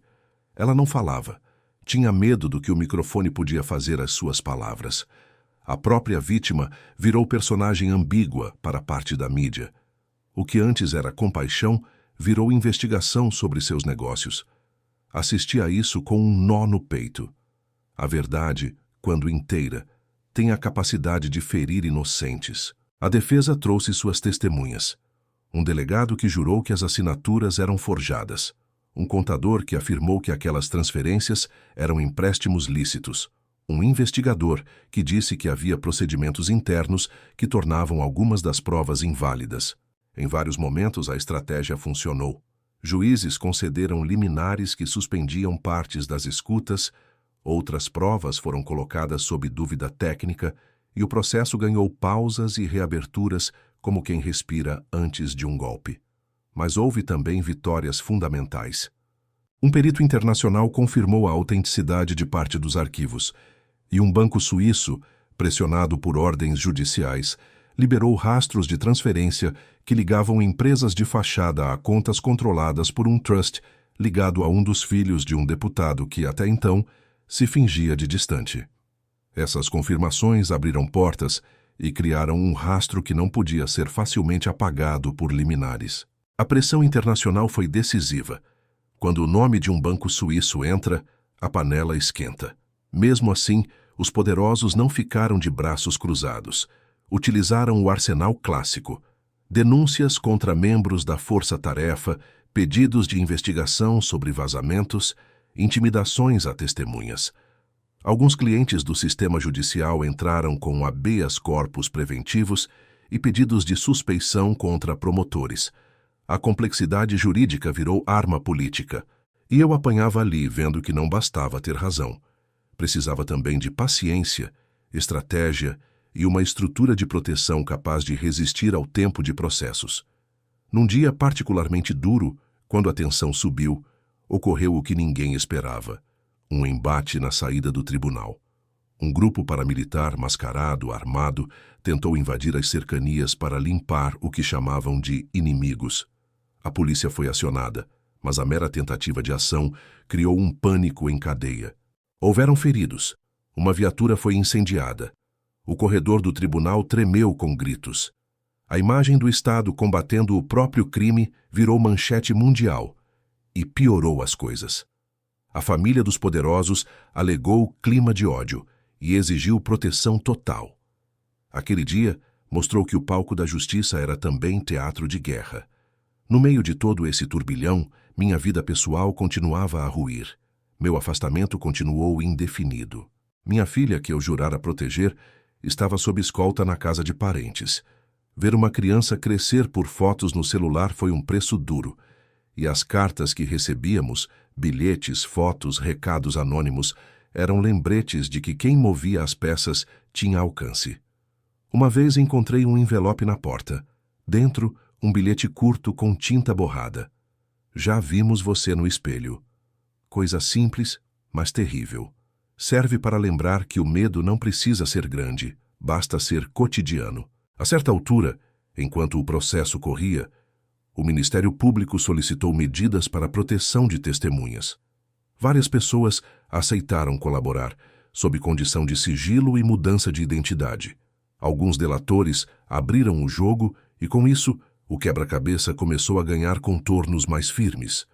Ela não falava. Tinha medo do que o microfone podia fazer às suas palavras. A própria vítima virou personagem ambígua para parte da mídia. O que antes era compaixão virou investigação sobre seus negócios. Assisti a isso com um nó no peito. A verdade, quando inteira, tem a capacidade de ferir inocentes. A defesa trouxe suas testemunhas. Um delegado que jurou que as assinaturas eram forjadas. Um contador que afirmou que aquelas transferências eram empréstimos lícitos. Um investigador que disse que havia procedimentos internos que tornavam algumas das provas inválidas. Em vários momentos a estratégia funcionou. Juízes concederam liminares que suspendiam partes das escutas, outras provas foram colocadas sob dúvida técnica e o processo ganhou pausas e reaberturas como quem respira antes de um golpe. Mas houve também vitórias fundamentais. Um perito internacional confirmou a autenticidade de parte dos arquivos, e um banco suíço, pressionado por ordens judiciais, liberou rastros de transferência que ligavam empresas de fachada a contas controladas por um trust ligado a um dos filhos de um deputado que, até então, se fingia de distante. Essas confirmações abriram portas e criaram um rastro que não podia ser facilmente apagado por liminares. A pressão internacional foi decisiva. Quando o nome de um banco suíço entra, a panela esquenta. Mesmo assim, os poderosos não ficaram de braços cruzados. Utilizaram o arsenal clássico. Denúncias contra membros da força-tarefa, pedidos de investigação sobre vazamentos, intimidações a testemunhas. Alguns clientes do sistema judicial entraram com habeas corpus preventivos e pedidos de suspeição contra promotores. A complexidade jurídica virou arma política, e eu apanhava ali vendo que não bastava ter razão. Precisava também de paciência, estratégia e uma estrutura de proteção capaz de resistir ao tempo de processos. Num dia particularmente duro, quando a tensão subiu, ocorreu o que ninguém esperava: um embate na saída do tribunal. Um grupo paramilitar mascarado, armado, tentou invadir as cercanias para limpar o que chamavam de inimigos. A polícia foi acionada, mas a mera tentativa de ação criou um pânico em cadeia. Houveram feridos. Uma viatura foi incendiada. O corredor do tribunal tremeu com gritos. A imagem do Estado combatendo o próprio crime virou manchete mundial e piorou as coisas. A família dos poderosos alegou clima de ódio e exigiu proteção total. Aquele dia mostrou que o palco da justiça era também teatro de guerra. No meio de todo esse turbilhão, minha vida pessoal continuava a ruir. Meu afastamento continuou indefinido. Minha filha, que eu jurara proteger, estava sob escolta na casa de parentes. Ver uma criança crescer por fotos no celular foi um preço duro. E as cartas que recebíamos, bilhetes, fotos, recados anônimos, eram lembretes de que quem movia as peças tinha alcance. Uma vez encontrei um envelope na porta. Dentro, um bilhete curto com tinta borrada. Já vimos você no espelho. Coisa simples, mas terrível. Serve para lembrar que o medo não precisa ser grande. basta ser cotidiano. A certa altura, enquanto o processo corria, o Ministério Público solicitou medidas para a proteção de testemunhas. Várias pessoas aceitaram colaborar, sob condição de sigilo e mudança de identidade. Alguns delatores abriram o jogo e, com isso, o quebra-cabeça começou a ganhar contornos mais firmes.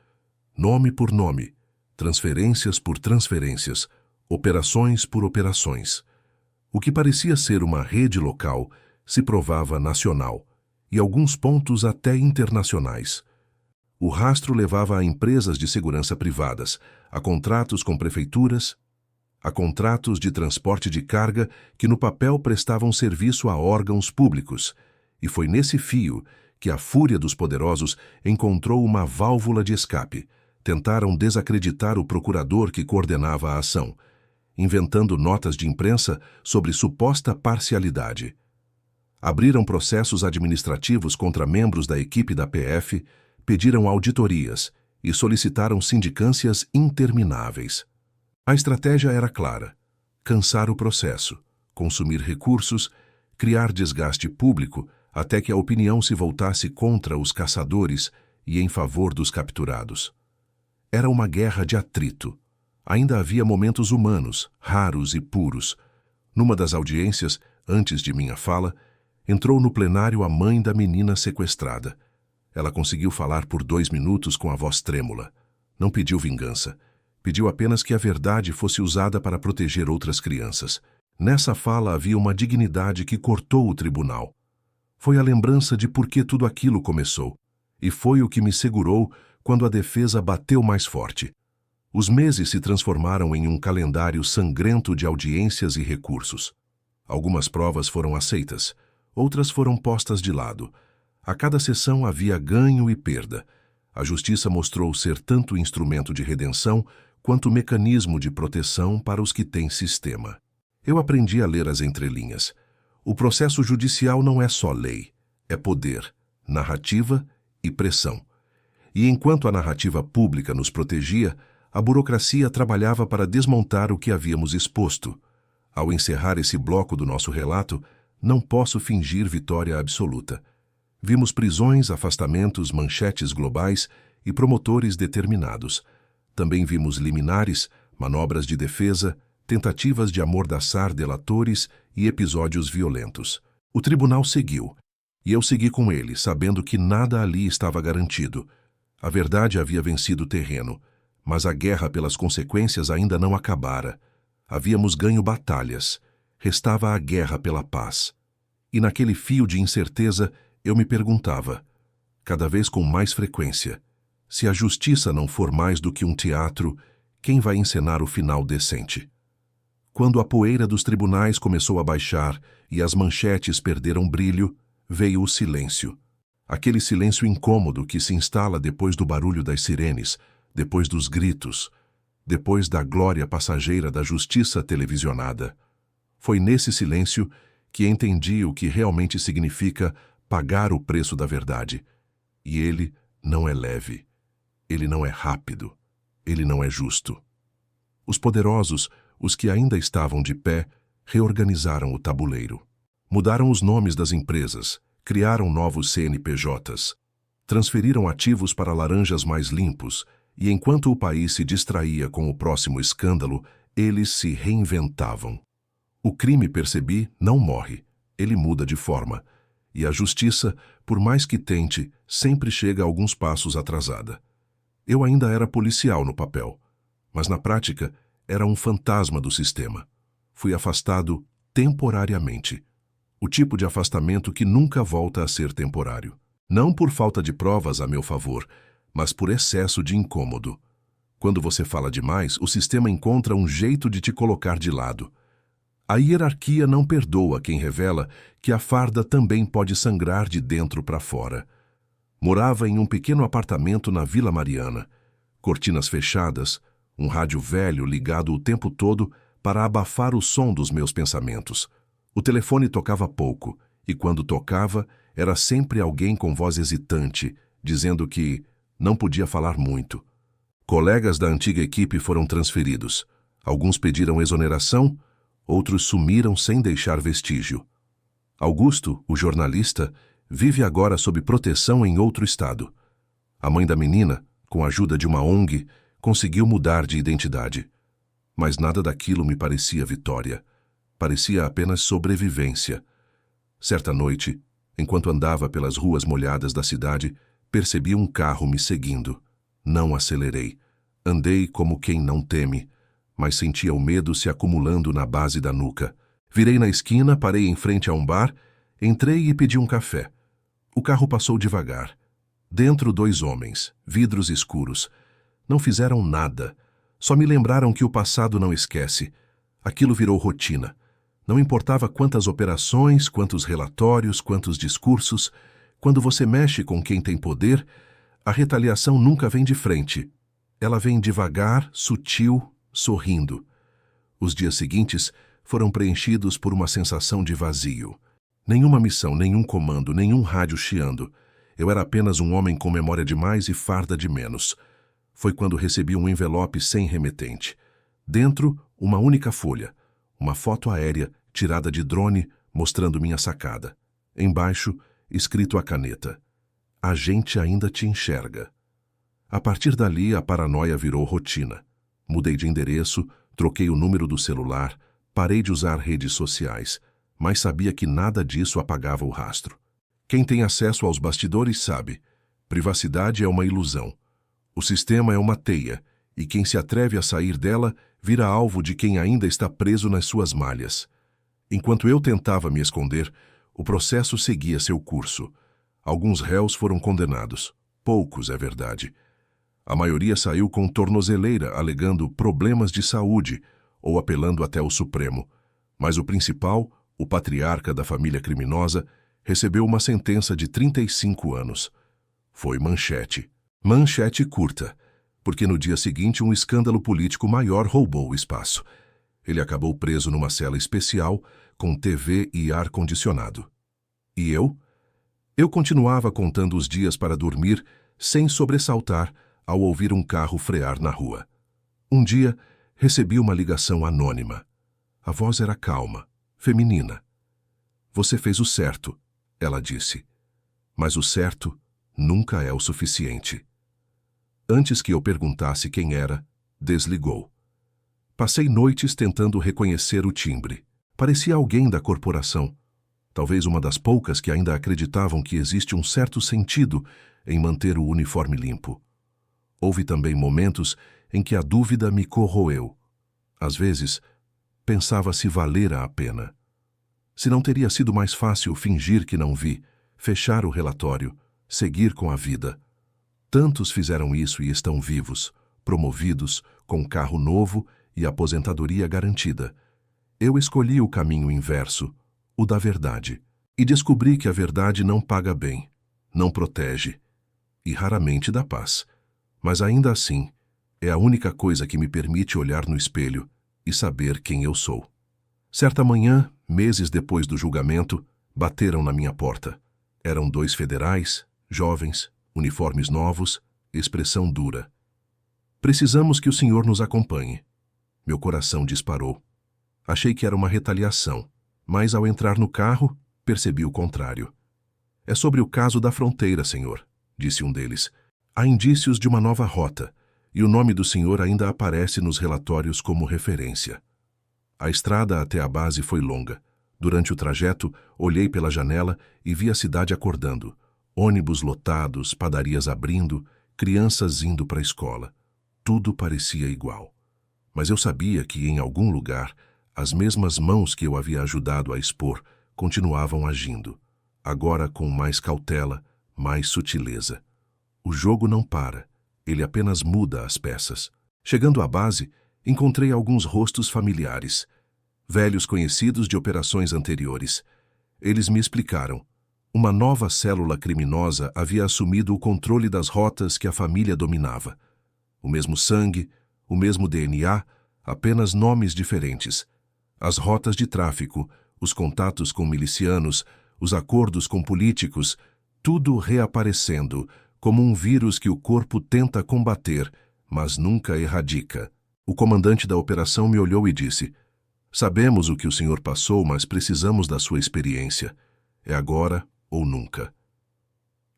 Nome por nome, transferências por transferências, operações por operações. O que parecia ser uma rede local se provava nacional, e alguns pontos até internacionais. O rastro levava a empresas de segurança privadas, a contratos com prefeituras, a contratos de transporte de carga que no papel prestavam serviço a órgãos públicos, e foi nesse fio que a fúria dos poderosos encontrou uma válvula de escape. Tentaram desacreditar o procurador que coordenava a ação, inventando notas de imprensa sobre suposta parcialidade. Abriram processos administrativos contra membros da equipe da PF, pediram auditorias e solicitaram sindicâncias intermináveis. A estratégia era clara: cansar o processo, consumir recursos, criar desgaste público até que a opinião se voltasse contra os caçadores e em favor dos capturados. Era uma guerra de atrito. Ainda havia momentos humanos, raros e puros. Numa das audiências, antes de minha fala, entrou no plenário a mãe da menina sequestrada. Ela conseguiu falar por 2 minutos com a voz trêmula. Não pediu vingança. Pediu apenas que a verdade fosse usada para proteger outras crianças. Nessa fala havia uma dignidade que cortou o tribunal. Foi a lembrança de por que tudo aquilo começou. E foi o que me segurou quando a defesa bateu mais forte. Os meses se transformaram em um calendário sangrento de audiências e recursos. Algumas provas foram aceitas, outras foram postas de lado. A cada sessão havia ganho e perda. A justiça mostrou ser tanto instrumento de redenção quanto mecanismo de proteção para os que têm sistema. Eu aprendi a ler as entrelinhas. O processo judicial não é só lei, é poder, narrativa e pressão. E enquanto a narrativa pública nos protegia, a burocracia trabalhava para desmontar o que havíamos exposto. Ao encerrar esse bloco do nosso relato, não posso fingir vitória absoluta. Vimos prisões, afastamentos, manchetes globais e promotores determinados. Também vimos liminares, manobras de defesa, tentativas de amordaçar delatores e episódios violentos. O tribunal seguiu, e eu segui com ele, sabendo que nada ali estava garantido. A verdade havia vencido o terreno, mas a guerra pelas consequências ainda não acabara. Havíamos ganho batalhas, restava a guerra pela paz. E naquele fio de incerteza eu me perguntava, cada vez com mais frequência, se a justiça não for mais do que um teatro, quem vai encenar o final decente? Quando a poeira dos tribunais começou a baixar e as manchetes perderam brilho, veio o silêncio. Aquele silêncio incômodo que se instala depois do barulho das sirenes, depois dos gritos, depois da glória passageira da justiça televisionada. Foi nesse silêncio que entendi o que realmente significa pagar o preço da verdade. E ele não é leve. Ele não é rápido. Ele não é justo. Os poderosos, os que ainda estavam de pé, reorganizaram o tabuleiro. Mudaram os nomes das empresas, criaram novos CNPJs, transferiram ativos para laranjas mais limpos, e enquanto o país se distraía com o próximo escândalo, eles se reinventavam. O crime, percebi, não morre, ele muda de forma, e a justiça, por mais que tente, sempre chega alguns passos atrasada. Eu ainda era policial no papel, mas na prática era um fantasma do sistema. Fui afastado temporariamente. O tipo de afastamento que nunca volta a ser temporário. Não por falta de provas a meu favor, mas por excesso de incômodo. Quando você fala demais, o sistema encontra um jeito de te colocar de lado. A hierarquia não perdoa quem revela que a farda também pode sangrar de dentro para fora. Morava em um pequeno apartamento na Vila Mariana. Cortinas fechadas, um rádio velho ligado o tempo todo para abafar o som dos meus pensamentos. O telefone tocava pouco, e quando tocava, era sempre alguém com voz hesitante, dizendo que não podia falar muito. Colegas da antiga equipe foram transferidos. Alguns pediram exoneração, Outros sumiram sem deixar vestígio. Augusto, o jornalista, vive agora sob proteção em outro estado. A mãe da menina, com a ajuda de uma ONG, conseguiu mudar de identidade. Mas nada daquilo me parecia vitória. Parecia apenas sobrevivência. Certa noite, enquanto andava pelas ruas molhadas da cidade, percebi um carro me seguindo. Não acelerei. Andei como quem não teme, mas sentia o medo se acumulando na base da nuca. Virei na esquina, parei em frente a um bar, entrei e pedi um café. O carro passou devagar. Dentro 2 homens, vidros escuros. Não fizeram nada. Só me lembraram que o passado não esquece. Aquilo virou rotina. Não importava quantas operações, quantos relatórios, quantos discursos. Quando você mexe com quem tem poder, a retaliação nunca vem de frente. Ela vem devagar, sutil, sorrindo. Os dias seguintes foram preenchidos por uma sensação de vazio. Nenhuma missão, nenhum comando, nenhum rádio chiando. Eu era apenas um homem com memória de mais e farda de menos. Foi quando recebi um envelope sem remetente. Dentro, uma única folha. Uma foto aérea tirada de drone mostrando minha sacada. Embaixo, escrito a caneta: "A gente ainda te enxerga." A partir dali, a paranoia virou rotina. Mudei de endereço, troquei o número do celular, parei de usar redes sociais, mas sabia que nada disso apagava o rastro. Quem tem acesso aos bastidores sabe. Privacidade é uma ilusão. O sistema é uma teia, e quem se atreve a sair dela vira alvo de quem ainda está preso nas suas malhas. Enquanto eu tentava me esconder, o processo seguia seu curso. Alguns réus foram condenados. Poucos, é verdade. A maioria saiu com tornozeleira, alegando problemas de saúde ou apelando até o Supremo. Mas o principal, o patriarca da família criminosa, recebeu uma sentença de 35 anos. Foi manchete. Manchete curta, porque no dia seguinte um escândalo político maior roubou o espaço. Ele acabou preso numa cela especial, com TV e ar-condicionado. E eu? Eu continuava contando os dias para dormir, sem sobressaltar, ao ouvir um carro frear na rua. Um dia, recebi uma ligação anônima. A voz era calma, feminina. "Você fez o certo", ela disse. Mas o certo nunca é o suficiente. Antes que eu perguntasse quem era, desligou. Passei noites tentando reconhecer o timbre. Parecia alguém da corporação. Talvez uma das poucas que ainda acreditavam que existe um certo sentido em manter o uniforme limpo. Houve também momentos em que a dúvida me corroeu. Às vezes, pensava se valera a pena. Se não teria sido mais fácil fingir que não vi, fechar o relatório, seguir com a vida. Tantos fizeram isso e estão vivos, promovidos, com carro novo e aposentadoria garantida. Eu escolhi o caminho inverso, o da verdade, e descobri que a verdade não paga bem, não protege, e raramente dá paz. Mas ainda assim, é a única coisa que me permite olhar no espelho e saber quem eu sou. Certa manhã, meses depois do julgamento, bateram na minha porta. Eram 2 federais, jovens, uniformes novos, expressão dura. "Precisamos que o senhor nos acompanhe." Meu coração disparou. Achei que era uma retaliação, mas ao entrar no carro, percebi o contrário. "É sobre o caso da fronteira, senhor", disse um deles. "Há indícios de uma nova rota, e o nome do senhor ainda aparece nos relatórios como referência." A estrada até a base foi longa. Durante o trajeto, olhei pela janela e vi a cidade acordando. Ônibus lotados, padarias abrindo, crianças indo para a escola. Tudo parecia igual. Mas eu sabia que, em algum lugar, as mesmas mãos que eu havia ajudado a expor continuavam agindo, agora com mais cautela, mais sutileza. O jogo não para, ele apenas muda as peças. Chegando à base, encontrei alguns rostos familiares, velhos conhecidos de operações anteriores. Eles me explicaram. Uma nova célula criminosa havia assumido o controle das rotas que a família dominava. O mesmo sangue, o mesmo DNA, apenas nomes diferentes. As rotas de tráfico, os contatos com milicianos, os acordos com políticos, tudo reaparecendo, como um vírus que o corpo tenta combater, mas nunca erradica. O comandante da operação me olhou e disse: Sabemos o que o senhor passou, mas precisamos da sua experiência. É agora ou nunca.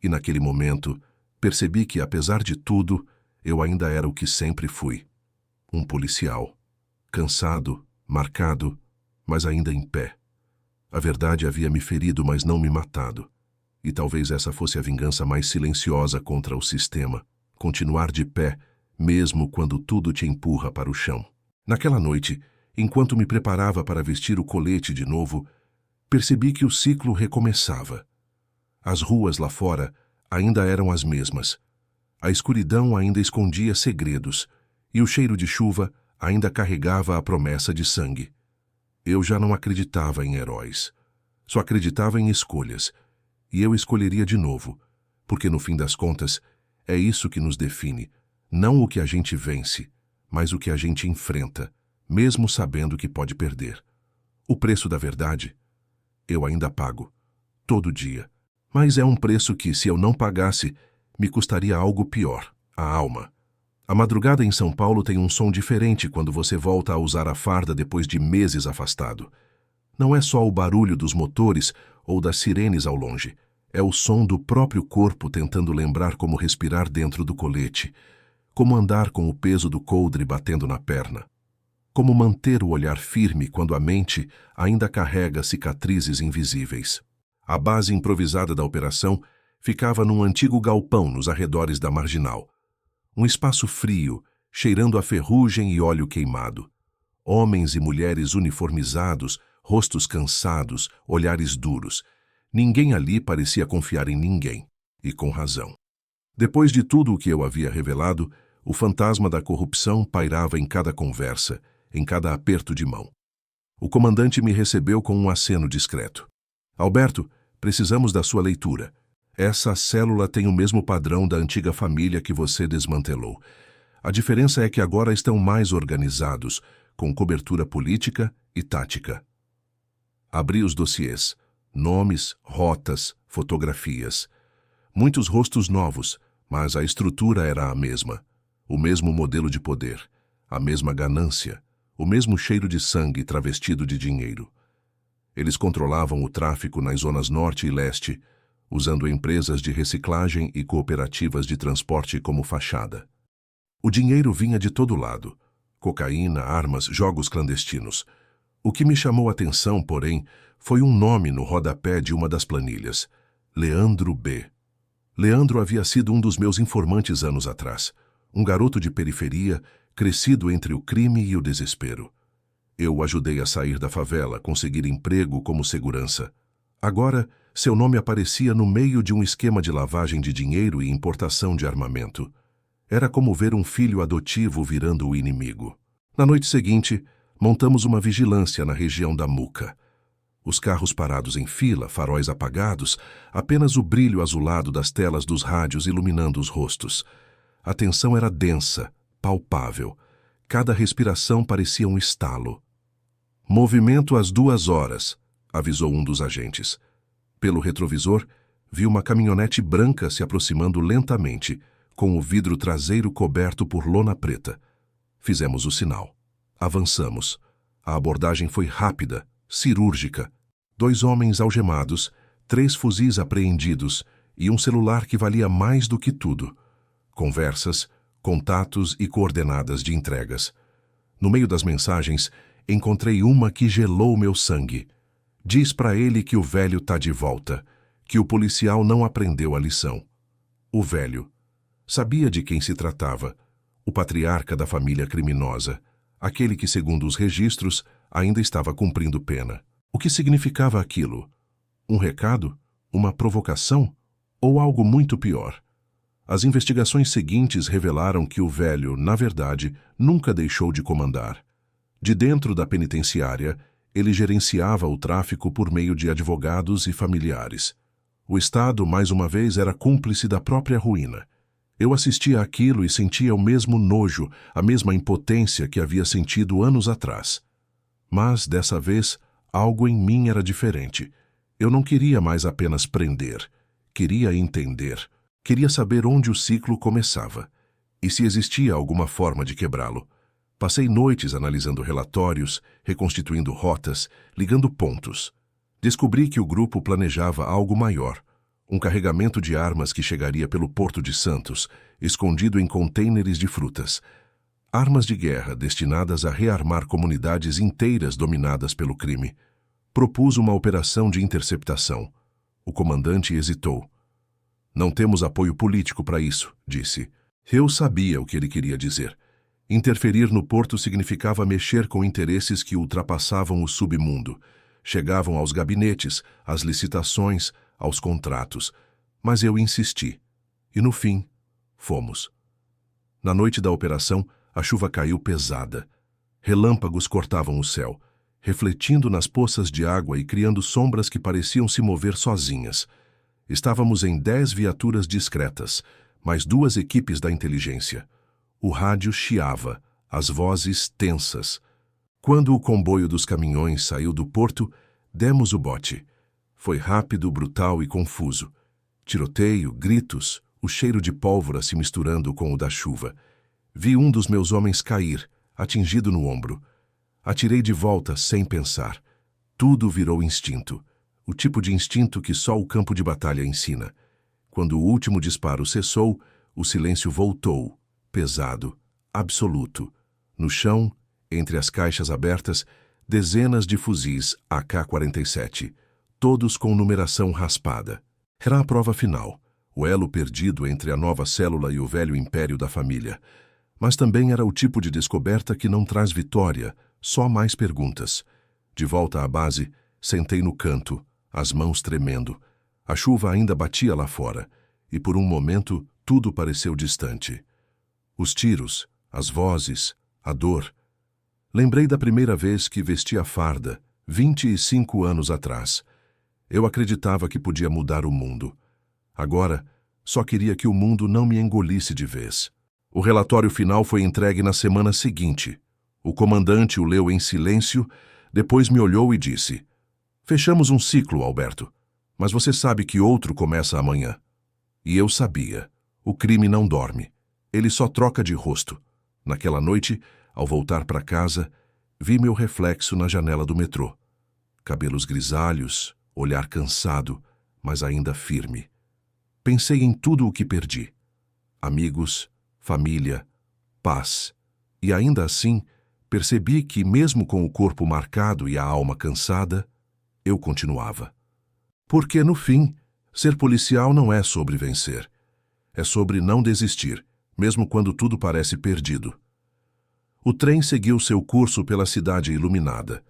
E naquele momento, percebi que, apesar de tudo, eu ainda era o que sempre fui. Um policial. Cansado, marcado, mas ainda em pé. A verdade havia me ferido, mas não me matado. E talvez essa fosse a vingança mais silenciosa contra o sistema. Continuar de pé, mesmo quando tudo te empurra para o chão. Naquela noite, enquanto me preparava para vestir o colete de novo, percebi que o ciclo recomeçava. As ruas lá fora ainda eram as mesmas. A escuridão ainda escondia segredos, e o cheiro de chuva ainda carregava a promessa de sangue. Eu já não acreditava em heróis. Só acreditava em escolhas. E eu escolheria de novo, porque no fim das contas, é isso que nos define, não o que a gente vence, mas o que a gente enfrenta, mesmo sabendo que pode perder. O preço da verdade, eu ainda pago, todo dia. Mas é um preço que, se eu não pagasse, me custaria algo pior, a alma. A madrugada em São Paulo tem um som diferente quando você volta a usar a farda depois de meses afastado. Não é só o barulho dos motores ou das sirenes ao longe. É o som do próprio corpo tentando lembrar como respirar dentro do colete, como andar com o peso do coldre batendo na perna, como manter o olhar firme quando a mente ainda carrega cicatrizes invisíveis. A base improvisada da operação ficava num antigo galpão nos arredores da Marginal. Um espaço frio, cheirando a ferrugem e óleo queimado. Homens e mulheres uniformizados, rostos cansados, olhares duros. Ninguém ali parecia confiar em ninguém, e com razão. Depois de tudo o que eu havia revelado, o fantasma da corrupção pairava em cada conversa, em cada aperto de mão. O comandante me recebeu com um aceno discreto. Alberto, precisamos da sua leitura. Essa célula tem o mesmo padrão da antiga família que você desmantelou. A diferença é que agora estão mais organizados, com cobertura política e tática. Abri os dossiês. Nomes, rotas, fotografias. Muitos rostos novos, mas a estrutura era a mesma. O mesmo modelo de poder, a mesma ganância, o mesmo cheiro de sangue travestido de dinheiro. Eles controlavam o tráfico nas zonas norte e leste, usando empresas de reciclagem e cooperativas de transporte como fachada. O dinheiro vinha de todo lado. Cocaína, armas, jogos clandestinos. O que me chamou a atenção, porém, foi um nome no rodapé de uma das planilhas. Leandro B. Leandro havia sido um dos meus informantes anos atrás. Um garoto de periferia, crescido entre o crime e o desespero. Eu o ajudei a sair da favela, conseguir emprego como segurança. Agora, seu nome aparecia no meio de um esquema de lavagem de dinheiro e importação de armamento. Era como ver um filho adotivo virando o inimigo. Na noite seguinte, montamos uma vigilância na região da Muca. Os carros parados em fila, faróis apagados, apenas o brilho azulado das telas dos rádios iluminando os rostos. A tensão era densa, palpável. Cada respiração parecia um estalo. Movimento às 2 horas, avisou um dos agentes. Pelo retrovisor, vi uma caminhonete branca se aproximando lentamente, com o vidro traseiro coberto por lona preta. Fizemos o sinal. Avançamos. A abordagem foi rápida, cirúrgica. 2 homens algemados, 3 fuzis apreendidos e um celular que valia mais do que tudo. Conversas, contatos e coordenadas de entregas. No meio das mensagens, encontrei uma que gelou meu sangue. Diz para ele que o velho tá de volta, que o policial não aprendeu a lição. O velho. Sabia de quem se tratava. O patriarca da família criminosa. Aquele que, segundo os registros, ainda estava cumprindo pena. O que significava aquilo? Um recado? Uma provocação? Ou algo muito pior? As investigações seguintes revelaram que o velho, na verdade, nunca deixou de comandar. De dentro da penitenciária, ele gerenciava o tráfico por meio de advogados e familiares. O Estado, mais uma vez, era cúmplice da própria ruína. Eu assistia àquilo e sentia o mesmo nojo, a mesma impotência que havia sentido anos atrás. Mas, dessa vez, algo em mim era diferente. Eu não queria mais apenas prender. Queria entender. Queria saber onde o ciclo começava. E se existia alguma forma de quebrá-lo. Passei noites analisando relatórios, reconstituindo rotas, ligando pontos. Descobri que o grupo planejava algo maior, um carregamento de armas que chegaria pelo Porto de Santos, escondido em contêineres de frutas. Armas de guerra destinadas a rearmar comunidades inteiras dominadas pelo crime. Propus uma operação de interceptação. O comandante hesitou. Não temos apoio político para isso, disse. Eu sabia o que ele queria dizer. Interferir no porto significava mexer com interesses que ultrapassavam o submundo. Chegavam aos gabinetes, às licitações, aos contratos. Mas eu insisti. E no fim, fomos. Na noite da operação, a chuva caiu pesada. Relâmpagos cortavam o céu, refletindo nas poças de água e criando sombras que pareciam se mover sozinhas. Estávamos em 10 viaturas discretas, mais 2 equipes da inteligência. O rádio chiava, as vozes tensas. Quando o comboio dos caminhões saiu do porto, demos o bote. Foi rápido, brutal e confuso. Tiroteio, gritos, o cheiro de pólvora se misturando com o da chuva. Vi um dos meus homens cair, atingido no ombro. Atirei de volta sem pensar. Tudo virou instinto. O tipo de instinto que só o campo de batalha ensina. Quando o último disparo cessou, o silêncio voltou, pesado, absoluto. No chão, entre as caixas abertas, dezenas de fuzis AK-47, todos com numeração raspada. Era a prova final, o elo perdido entre a nova célula e o velho império da família. Mas também era o tipo de descoberta que não traz vitória, só mais perguntas. De volta à base, sentei no canto, as mãos tremendo. A chuva ainda batia lá fora, e por um momento tudo pareceu distante. Os tiros, as vozes, a dor. Lembrei da primeira vez que vesti a farda, 25 anos atrás. Eu acreditava que podia mudar o mundo. Agora, só queria que o mundo não me engolisse de vez. O relatório final foi entregue na semana seguinte. O comandante o leu em silêncio, depois me olhou e disse: "Fechamos um ciclo, Alberto, mas você sabe que outro começa amanhã." E eu sabia. O crime não dorme. Ele só troca de rosto. Naquela noite, ao voltar para casa, vi meu reflexo na janela do metrô. Cabelos grisalhos, olhar cansado, mas ainda firme. Pensei em tudo o que perdi. Amigos, família, paz. E ainda assim, percebi que, mesmo com o corpo marcado e a alma cansada, eu continuava. Porque, no fim, ser policial não é sobre vencer. É sobre não desistir, mesmo quando tudo parece perdido. O trem seguiu seu curso pela cidade iluminada.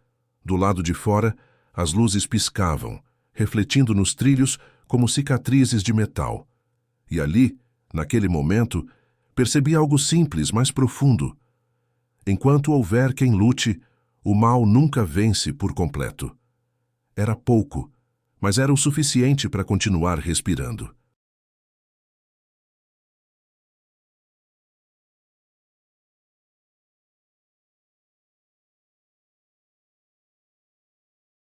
Do lado de fora, as luzes piscavam, refletindo nos trilhos como cicatrizes de metal. E ali, naquele momento, percebi algo simples, mas profundo. Enquanto houver quem lute, o mal nunca vence por completo. Era pouco, mas era o suficiente para continuar respirando.